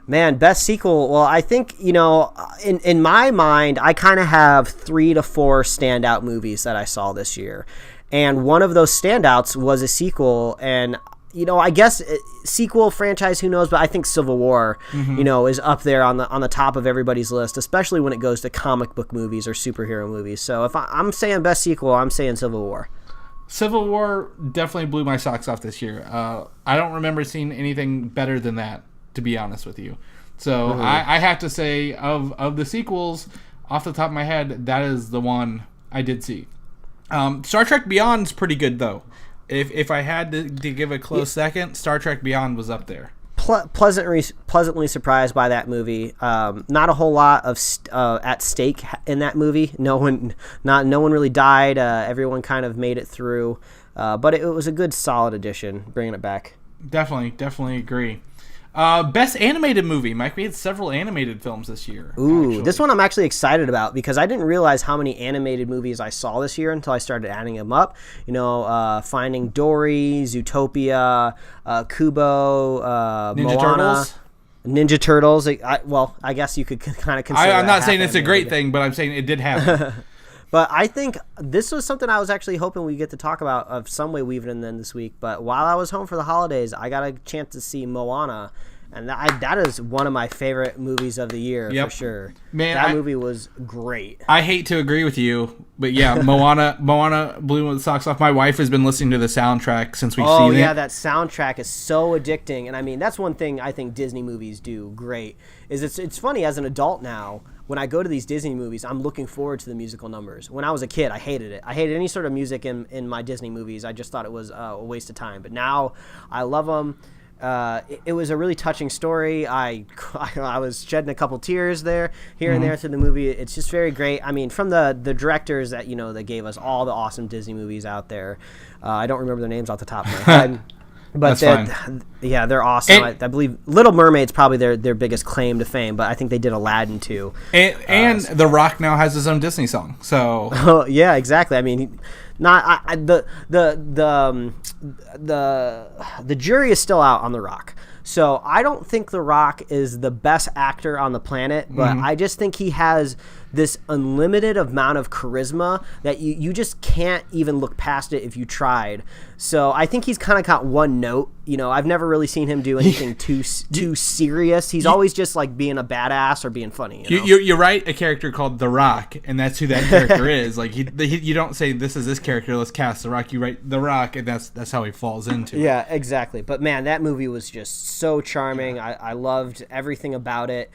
Speaker 3: Man, best sequel. Well, I think, you know, in my mind, I kind of have 3 to 4 standout movies that I saw this year. And one of those standouts was a sequel. And, you know, I guess sequel franchise, who knows? But I think Civil War, you know, is up there on the top of everybody's list, especially when it goes to comic book movies or superhero movies. So if I'm saying best sequel, I'm saying Civil War.
Speaker 1: Civil War definitely blew my socks off this year. I don't remember seeing anything better than that, to be honest with you. So I have to say, of the sequels, off the top of my head, that is the one I did see. Star Trek Beyond's pretty good, though. If I had to give a close second, Star Trek Beyond was up there.
Speaker 3: Pleasantly surprised by that movie. Not a whole lot of at stake in that movie. No one really died. Everyone kind of made it through. But it was a good, solid addition, bringing it back.
Speaker 1: Definitely agree. Best animated movie, Mike. We had several animated films this year.
Speaker 3: Ooh,
Speaker 1: actually.
Speaker 3: This one I'm actually excited about because I didn't realize how many animated movies I saw this year until I started adding them up. You know, Finding Dory, Zootopia, Kubo,
Speaker 1: Ninja
Speaker 3: Moana.
Speaker 1: Turtles?
Speaker 3: Ninja Turtles. I guess you could kind of consider
Speaker 1: I'm
Speaker 3: that
Speaker 1: not saying it's a
Speaker 3: half-animated.
Speaker 1: great thing, but I'm saying it did happen.
Speaker 3: But I think this was something I was actually hoping we get to talk about of some way weaving in then this week. But while I was home for the holidays, I got a chance to see Moana. And that is one of my favorite movies of the year, for sure.
Speaker 1: Man,
Speaker 3: that movie was great.
Speaker 1: I hate to agree with you, but yeah, Moana blew the socks off. My wife has been listening to the soundtrack since we've seen it.
Speaker 3: Oh, yeah, that soundtrack is so addicting. And I mean, that's one thing I think Disney movies do great. Is it's funny, as an adult now, when I go to these Disney movies, I'm looking forward to the musical numbers. When I was a kid, I hated it. I hated any sort of music in my Disney movies. I just thought it was a waste of time. But now I love them. It was a really touching story. I was shedding a couple tears here and there through the movie. It's just very great. I mean, from the directors that that gave us all the awesome Disney movies out there. I don't remember their names off the top of my head. But yeah, they're awesome. I believe Little Mermaid's probably their biggest claim to fame, but I think they did Aladdin too.
Speaker 1: And The Rock now has his own Disney song. So
Speaker 3: yeah, exactly. I mean, the jury is still out on The Rock. So I don't think The Rock is the best actor on the planet, but I just think he has this unlimited amount of charisma that you just can't even look past it if you tried. So I think he's kind of got one note. I've never really seen him do anything too serious. He's always just like being a badass or being funny.
Speaker 1: You write a character called The Rock, and that's who that character is. Like you don't say this is this character. Let's cast The Rock. You write The Rock, and that's how he falls into.
Speaker 3: Yeah, exactly. But man, that movie was just so charming. I loved everything about it.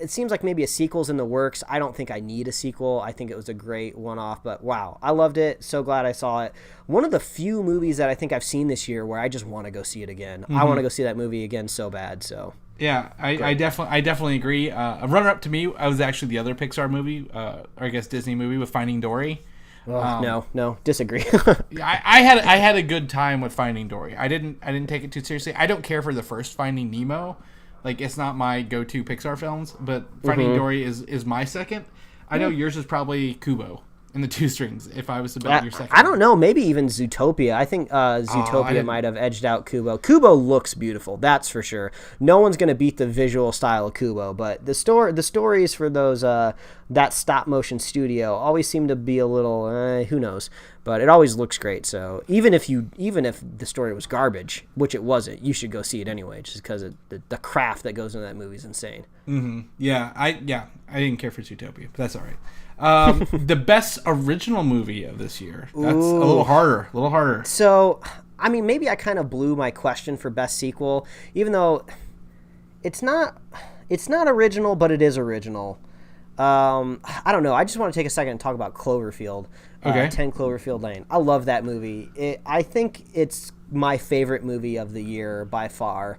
Speaker 3: It seems like maybe a sequel's in the works. I don't think I need a sequel. I think it was a great one-off, but wow, I loved it. So glad I saw it. One of the few movies that I think I've seen this year where I just want to go see it again. I want to go see that movie again so bad. So
Speaker 1: yeah, I definitely agree. A runner-up to me, I was actually the other Pixar movie, or I guess Disney movie, with Finding Dory.
Speaker 3: No, disagree.
Speaker 1: I had a good time with Finding Dory. I didn't take it too seriously. I don't care for the first Finding Nemo. Like, it's not my go-to Pixar films, but Finding Dory is my second. I know yours is probably Kubo and the Two Strings, if I was to bet your second.
Speaker 3: I don't know. Maybe even Zootopia. I think Zootopia might have edged out Kubo. Kubo looks beautiful, that's for sure. No one's going to beat the visual style of Kubo, but the stories for those that stop-motion studio always seem to be a little, who knows. But it always looks great. So even if the story was garbage, which it wasn't, you should go see it anyway, just because the craft that goes into that movie is insane.
Speaker 1: Mm-hmm. Yeah, I didn't care for Zootopia, but that's all right. The best original movie of this year. That's a little harder.
Speaker 3: So, I mean, maybe I kind of blew my question for best sequel, even though it's not original, but it is original. I don't know. I just want to take a second and talk about Cloverfield.
Speaker 1: Okay.
Speaker 3: 10 Cloverfield Lane. I love that movie. I think it's my favorite movie of the year by far.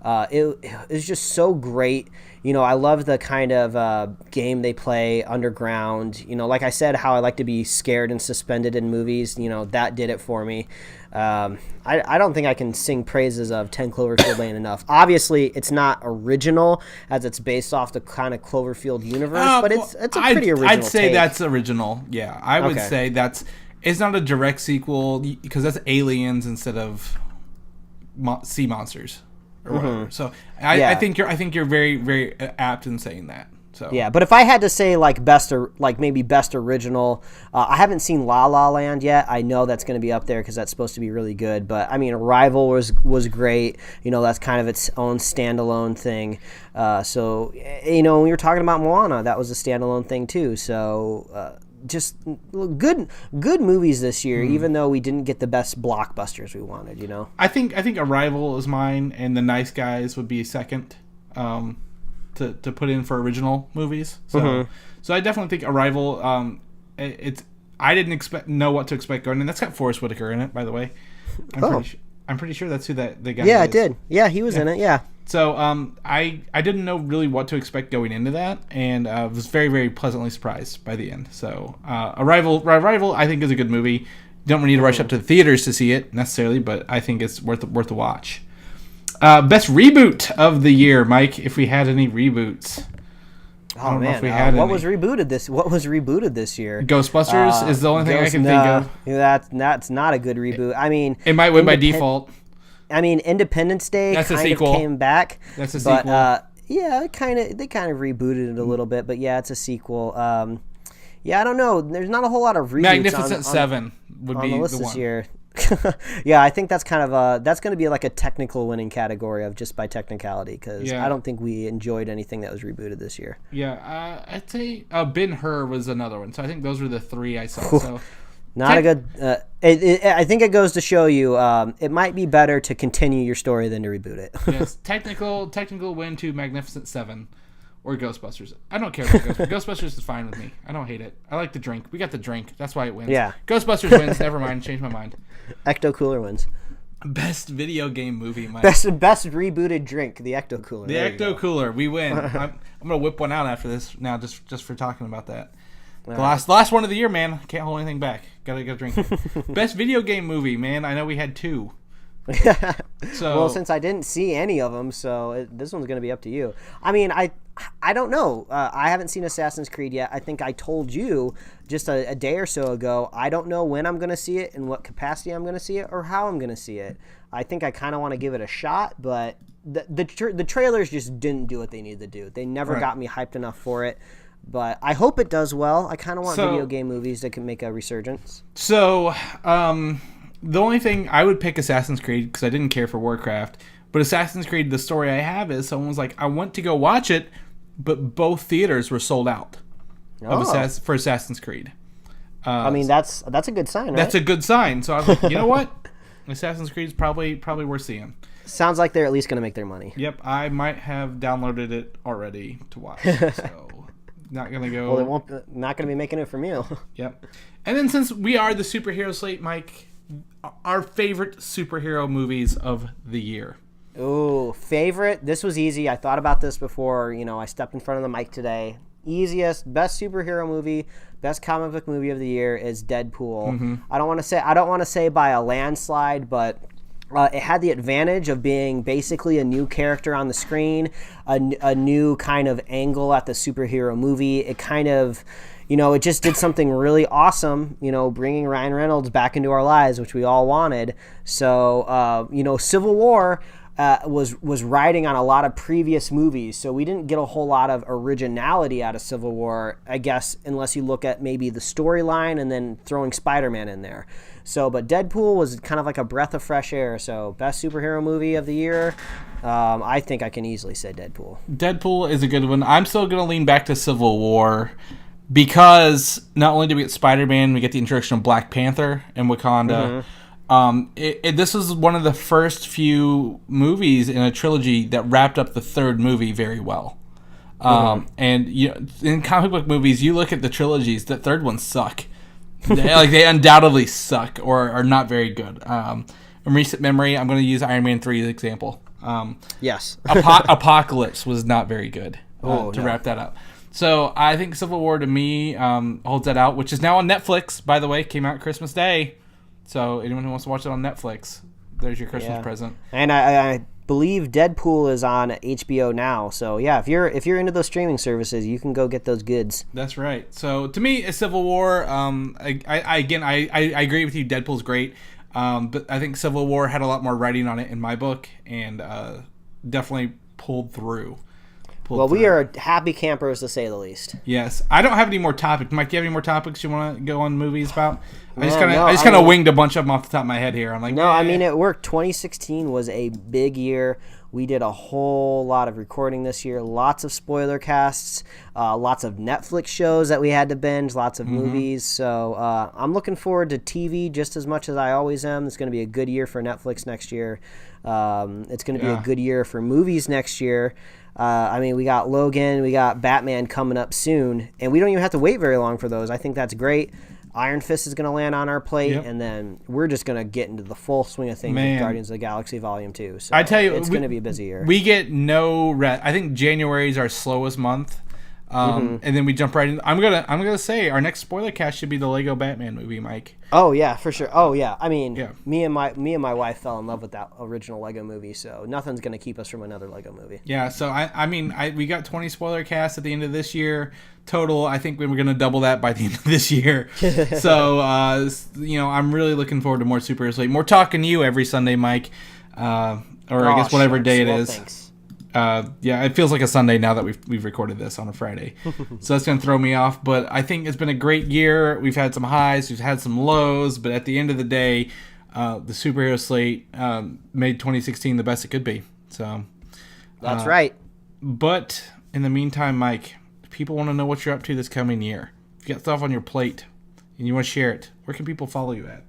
Speaker 3: It is just so great. I love the kind of game they play underground. Like I said, how I like to be scared and suspended in movies. That did it for me. I don't think I can sing praises of 10 Cloverfield Lane enough. Obviously, it's not original as it's based off the kind of Cloverfield universe, but it's a pretty original
Speaker 1: I'd say
Speaker 3: take.
Speaker 1: that's original. Yeah, I would say it's not a direct sequel because that's aliens instead of sea monsters or whatever. So I think you're very, very apt in saying that. So
Speaker 3: yeah, but if I had to say maybe best original, I haven't seen La La Land yet. I know that's going to be up there because that's supposed to be really good. But I mean, Arrival was great. That's kind of its own standalone thing. So when we were talking about Moana, that was a standalone thing too. So just good movies this year, even though we didn't get the best blockbusters we wanted.
Speaker 1: I think Arrival is mine, and The Nice Guys would be second. To put in for original movies, so I definitely think Arrival. I didn't know what to expect going in. That's got Forrest Whitaker in it, by the way. I'm pretty sure that's who the guy.
Speaker 3: Yeah,
Speaker 1: is.
Speaker 3: it did. Yeah, he was in it. Yeah.
Speaker 1: So I didn't know really what to expect going into that, and was very, very pleasantly surprised by the end. So Arrival I think is a good movie. Don't need to rush up to the theaters to see it necessarily, but I think it's worth a watch. Best reboot of the year, Mike. If we had any reboots,
Speaker 3: I don't know if we had what was rebooted this year?
Speaker 1: Ghostbusters is the only thing I can think of.
Speaker 3: That's not a good reboot. I mean,
Speaker 1: it might win by default.
Speaker 3: I mean, Independence Day
Speaker 1: that's
Speaker 3: kind of came back.
Speaker 1: That's a sequel.
Speaker 3: Yeah, they kind of rebooted it a little bit, but yeah, it's a sequel. Yeah, I don't know. There's not a whole lot of reboots.
Speaker 1: Magnificent Seven would be
Speaker 3: the list
Speaker 1: the one.
Speaker 3: This year. Yeah, I think that's kind of that's going to be like a technical winning category of just by technicality because I don't think we enjoyed anything that was rebooted this year.
Speaker 1: Yeah, I'd say Ben-Hur was another one. So I think those were the three I saw. So
Speaker 3: not a good. I think it goes to show you it might be better to continue your story than to reboot it.
Speaker 1: Yes, technical win to Magnificent Seven. Or Ghostbusters. I don't care about Ghostbusters. Ghostbusters is fine with me. I don't hate it. I like the drink. We got the drink. That's why it wins.
Speaker 3: Yeah.
Speaker 1: Ghostbusters wins. Never mind. Change my mind.
Speaker 3: Ecto Cooler wins.
Speaker 1: Best video game movie, Mike.
Speaker 3: Best rebooted drink, the Ecto Cooler.
Speaker 1: The Ecto Cooler. We win. I'm gonna whip one out after this now, just for talking about that. The last one of the year, man. Can't hold anything back. Gotta go drink it. Best video game movie, man. I know we had two.
Speaker 3: Well, since I didn't see any of them, so this one's going to be up to you. I mean, I don't know. I haven't seen Assassin's Creed yet. I think I told you just a day or so ago, I don't know when I'm going to see it, in what capacity I'm going to see it, or how I'm going to see it. I think I kind of want to give it a shot, but the trailers just didn't do what they needed to do. They never got me hyped enough for it. But I hope it does well. I kind of want
Speaker 1: So-
Speaker 3: video game movies that can make a resurgence.
Speaker 1: So, the only thing I would pick Assassin's Creed because I didn't care for Warcraft. But Assassin's Creed, the story I have is someone was like, I went to go watch it, but both theaters were sold out for Assassin's Creed.
Speaker 3: I mean, that's a good sign, right?
Speaker 1: That's a good sign. So I was like, you know what? Assassin's Creed is probably worth seeing.
Speaker 3: Sounds like they're at least going to make their money.
Speaker 1: Yep, I might have downloaded it already to watch. So not gonna go.
Speaker 3: Well, not going to be making it from you.
Speaker 1: Yep. And then since we are the superhero slate, Mike, our favorite superhero movies of the year.
Speaker 3: Ooh, favorite. This was easy. I thought about this before. I stepped in front of the mic today. Easiest, best superhero movie, best comic book movie of the year is Deadpool.
Speaker 1: Mm-hmm.
Speaker 3: I don't want to say by a landslide, but it had the advantage of being basically a new character on the screen, a new kind of angle at the superhero movie. It kind of, it just did something really awesome, bringing Ryan Reynolds back into our lives, which we all wanted. So, Civil War was riding on a lot of previous movies, so we didn't get a whole lot of originality out of Civil War, I guess, unless you look at maybe the storyline and then throwing Spider-Man in there. So, but Deadpool was kind of like a breath of fresh air. So, best superhero movie of the year, I think I can easily say Deadpool.
Speaker 1: Deadpool is a good one. I'm still going to lean back to Civil War because not only do we get Spider-Man, we get the introduction of Black Panther and Wakanda. This was one of the first few movies in a trilogy that wrapped up the third movie very well. And in comic book movies, you look at the trilogies, the third ones suck. They undoubtedly suck or are not very good. In recent memory, I'm going to use Iron Man 3 as an example.
Speaker 3: Yes.
Speaker 1: Apocalypse was not very good to
Speaker 3: no.
Speaker 1: wrap that up. So I think Civil War to me holds that out, which is now on Netflix, by the way. Came out Christmas Day. So anyone who wants to watch it on Netflix, there's your Christmas present.
Speaker 3: And I believe Deadpool is on HBO now. So yeah, if you're into those streaming services, you can go get those goods.
Speaker 1: That's right. So to me, a Civil War. I agree with you. Deadpool's great, but I think Civil War had a lot more writing on it in my book, and definitely pulled through.
Speaker 3: We are happy campers to say the least.
Speaker 1: Yes, I don't have any more topics. Mike, do you have any more topics you want to go on movies about? I just kind of winged a bunch of them off the top of my head here. I'm like,
Speaker 3: I mean, it worked. 2016 was a big year. We did a whole lot of recording this year. Lots of spoiler casts, lots of Netflix shows that we had to binge, lots of movies. So I'm looking forward to TV just as much as I always am. It's going to be a good year for Netflix next year. It's going to be a good year for movies next year. I mean, we got Logan, we got Batman coming up soon, and we don't even have to wait very long for those. I think that's great. Iron Fist is going to land on our plate, and then we're just going to get into the full swing of things with Guardians of the Galaxy Volume 2. So
Speaker 1: I tell you,
Speaker 3: it's going to be a busy year.
Speaker 1: We get no rest. I think January is our slowest month. And then we jump right in. I'm gonna say our next spoiler cast should be the Lego Batman movie, Mike.
Speaker 3: Oh yeah, for sure. Oh yeah. I mean, me and my wife fell in love with that original Lego movie, so nothing's gonna keep us from another Lego movie.
Speaker 1: Yeah. So we got 20 spoiler casts at the end of this year total. I think we were gonna double that by the end of this year. So I'm really looking forward to more superheroes. Like more talking to you every Sunday, Mike, I guess whatever day it is.
Speaker 3: Thanks.
Speaker 1: It feels like a Sunday now that we've recorded this on a Friday. So that's going to throw me off. But I think it's been a great year. We've had some highs, we've had some lows. But at the end of the day, the superhero slate made 2016 the best it could be. So
Speaker 3: that's right.
Speaker 1: But in the meantime, Mike, if people want to know what you're up to this coming year, if you got stuff on your plate and you want to share it, where can people follow you at?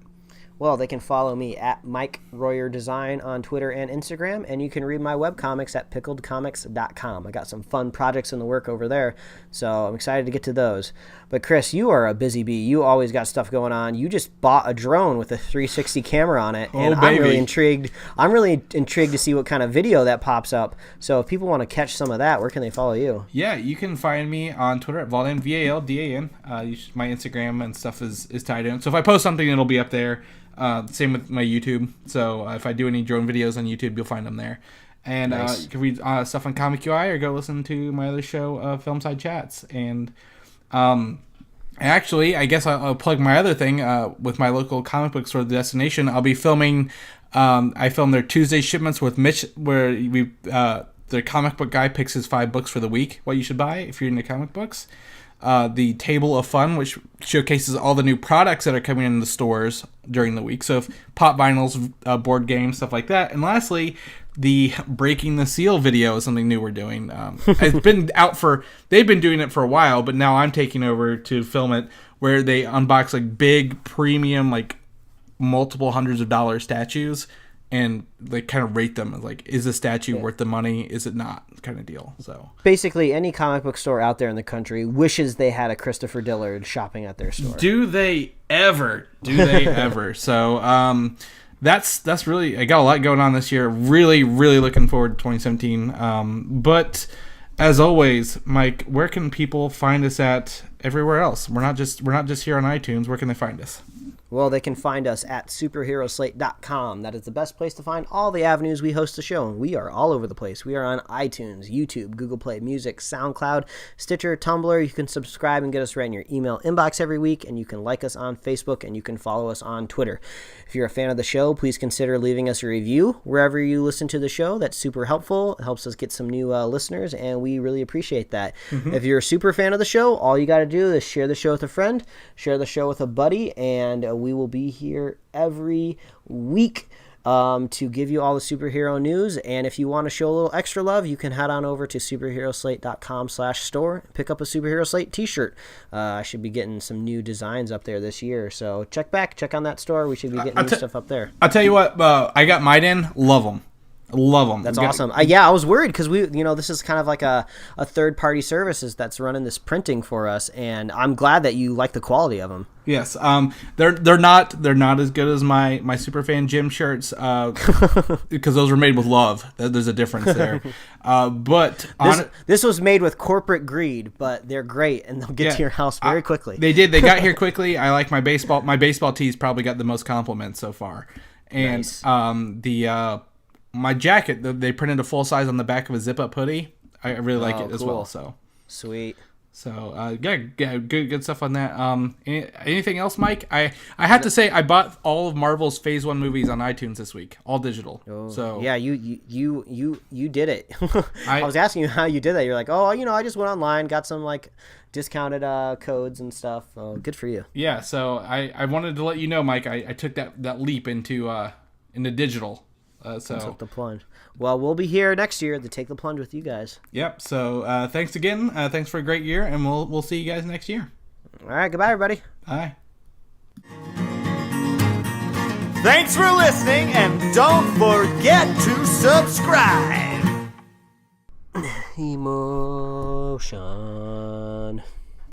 Speaker 3: Well, they can follow me at Mike Royer Design on Twitter and Instagram, and you can read my webcomics at pickledcomics.com. I got some fun projects in the work over there, so I'm excited to get to those. But Chris, you are a busy bee. You always got stuff going on. You just bought a drone with a 360 camera on it, and I'm really intrigued. I'm really intrigued to see what kind of video that pops up. So if people want to catch some of that, where can they follow you?
Speaker 1: Yeah, you can find me on Twitter at Valdan, VALDAN. My Instagram and stuff is tied in. So if I post something, it'll be up there. Same with my YouTube. So if I do any drone videos on YouTube, you'll find them there. And
Speaker 3: nice.
Speaker 1: You can read stuff on Comic UI or go listen to my other show, Filmside Chats. And actually, I guess I'll plug my other thing with my local comic book store, The Destination. I'll be filming. I filmed their Tuesday shipments with Mitch, where the comic book guy picks his 5 books for the week, what you should buy if you're into comic books. the Table of Fun, which showcases all the new products that are coming in the stores during the week. So pop vinyls, board games, stuff like that. And lastly, the Breaking the Seal video is something new we're doing. It's been out they've been doing it for a while, but now I'm taking over to film it, where they unbox like big premium, like multiple hundreds of dollar statues, and they kind of rate them as like, is the statue worth the money? Is it not? Kind of deal. So
Speaker 3: basically, any comic book store out there in the country wishes they had a Christopher Dillard shopping at their store.
Speaker 1: Do they ever? Do they ever? So that's really, I got a lot going on this year. Really, really looking forward to 2017. But as always, Mike, where can people find us at everywhere else? We're not just here on iTunes. Where can they find us?
Speaker 3: Well, they can find us at superheroslate.com. That is the best place to find all the avenues we host the show. And we are all over the place. We are on iTunes, YouTube, Google Play Music, SoundCloud, Stitcher, Tumblr. You can subscribe and get us right in your email inbox every week. And you can like us on Facebook, and you can follow us on Twitter. If you're a fan of the show, please consider leaving us a review wherever you listen to the show. That's super helpful. It helps us get some new listeners, and we really appreciate that. Mm-hmm. If you're a super fan of the show, all you got to do is share the show with a friend, share the show with a buddy, and we will be here every week to give you all the superhero news. And if you want to show a little extra love, you can head on over to superheroslate.com/store, pick up a Superhero Slate t-shirt. I should be getting some new designs up there this year, so check on that store. We should be getting new stuff up there.
Speaker 1: I'll tell you what, I got mine in. Love them.
Speaker 3: That's awesome. I was worried because this is kind of like a third-party services that's running this printing for us, and I'm glad that you like the quality of them.
Speaker 1: Yes, they're not as good as my Superfan Jim shirts because those were made with love. There's a difference there. But
Speaker 3: this was made with corporate greed, but they're great, and they'll get to your house very quickly.
Speaker 1: They did. They got here quickly. I like my baseball. My baseball tees probably got the most compliments so far, and nice. My jacket, they printed a full size on the back of a zip-up hoodie. I really like it as well. So
Speaker 3: sweet.
Speaker 1: So good stuff on that. Anything else, Mike? I have to say I bought all of Marvel's Phase 1 movies on iTunes this week, all digital.
Speaker 3: Oh,
Speaker 1: so
Speaker 3: yeah, you did it. I was asking you how you did that. You're like, I just went online, got some like discounted codes and stuff. Oh, good for you.
Speaker 1: Yeah. So I wanted to let you know, Mike. I took that leap into digital.
Speaker 3: Took the plunge. Well, we'll be here next year to take the plunge with you guys.
Speaker 1: Yep. So thanks again. Thanks for a great year, and we'll see you guys next year.
Speaker 3: All right. Goodbye, everybody.
Speaker 1: Bye.
Speaker 2: Thanks for listening, and don't forget to subscribe.
Speaker 3: Emotion.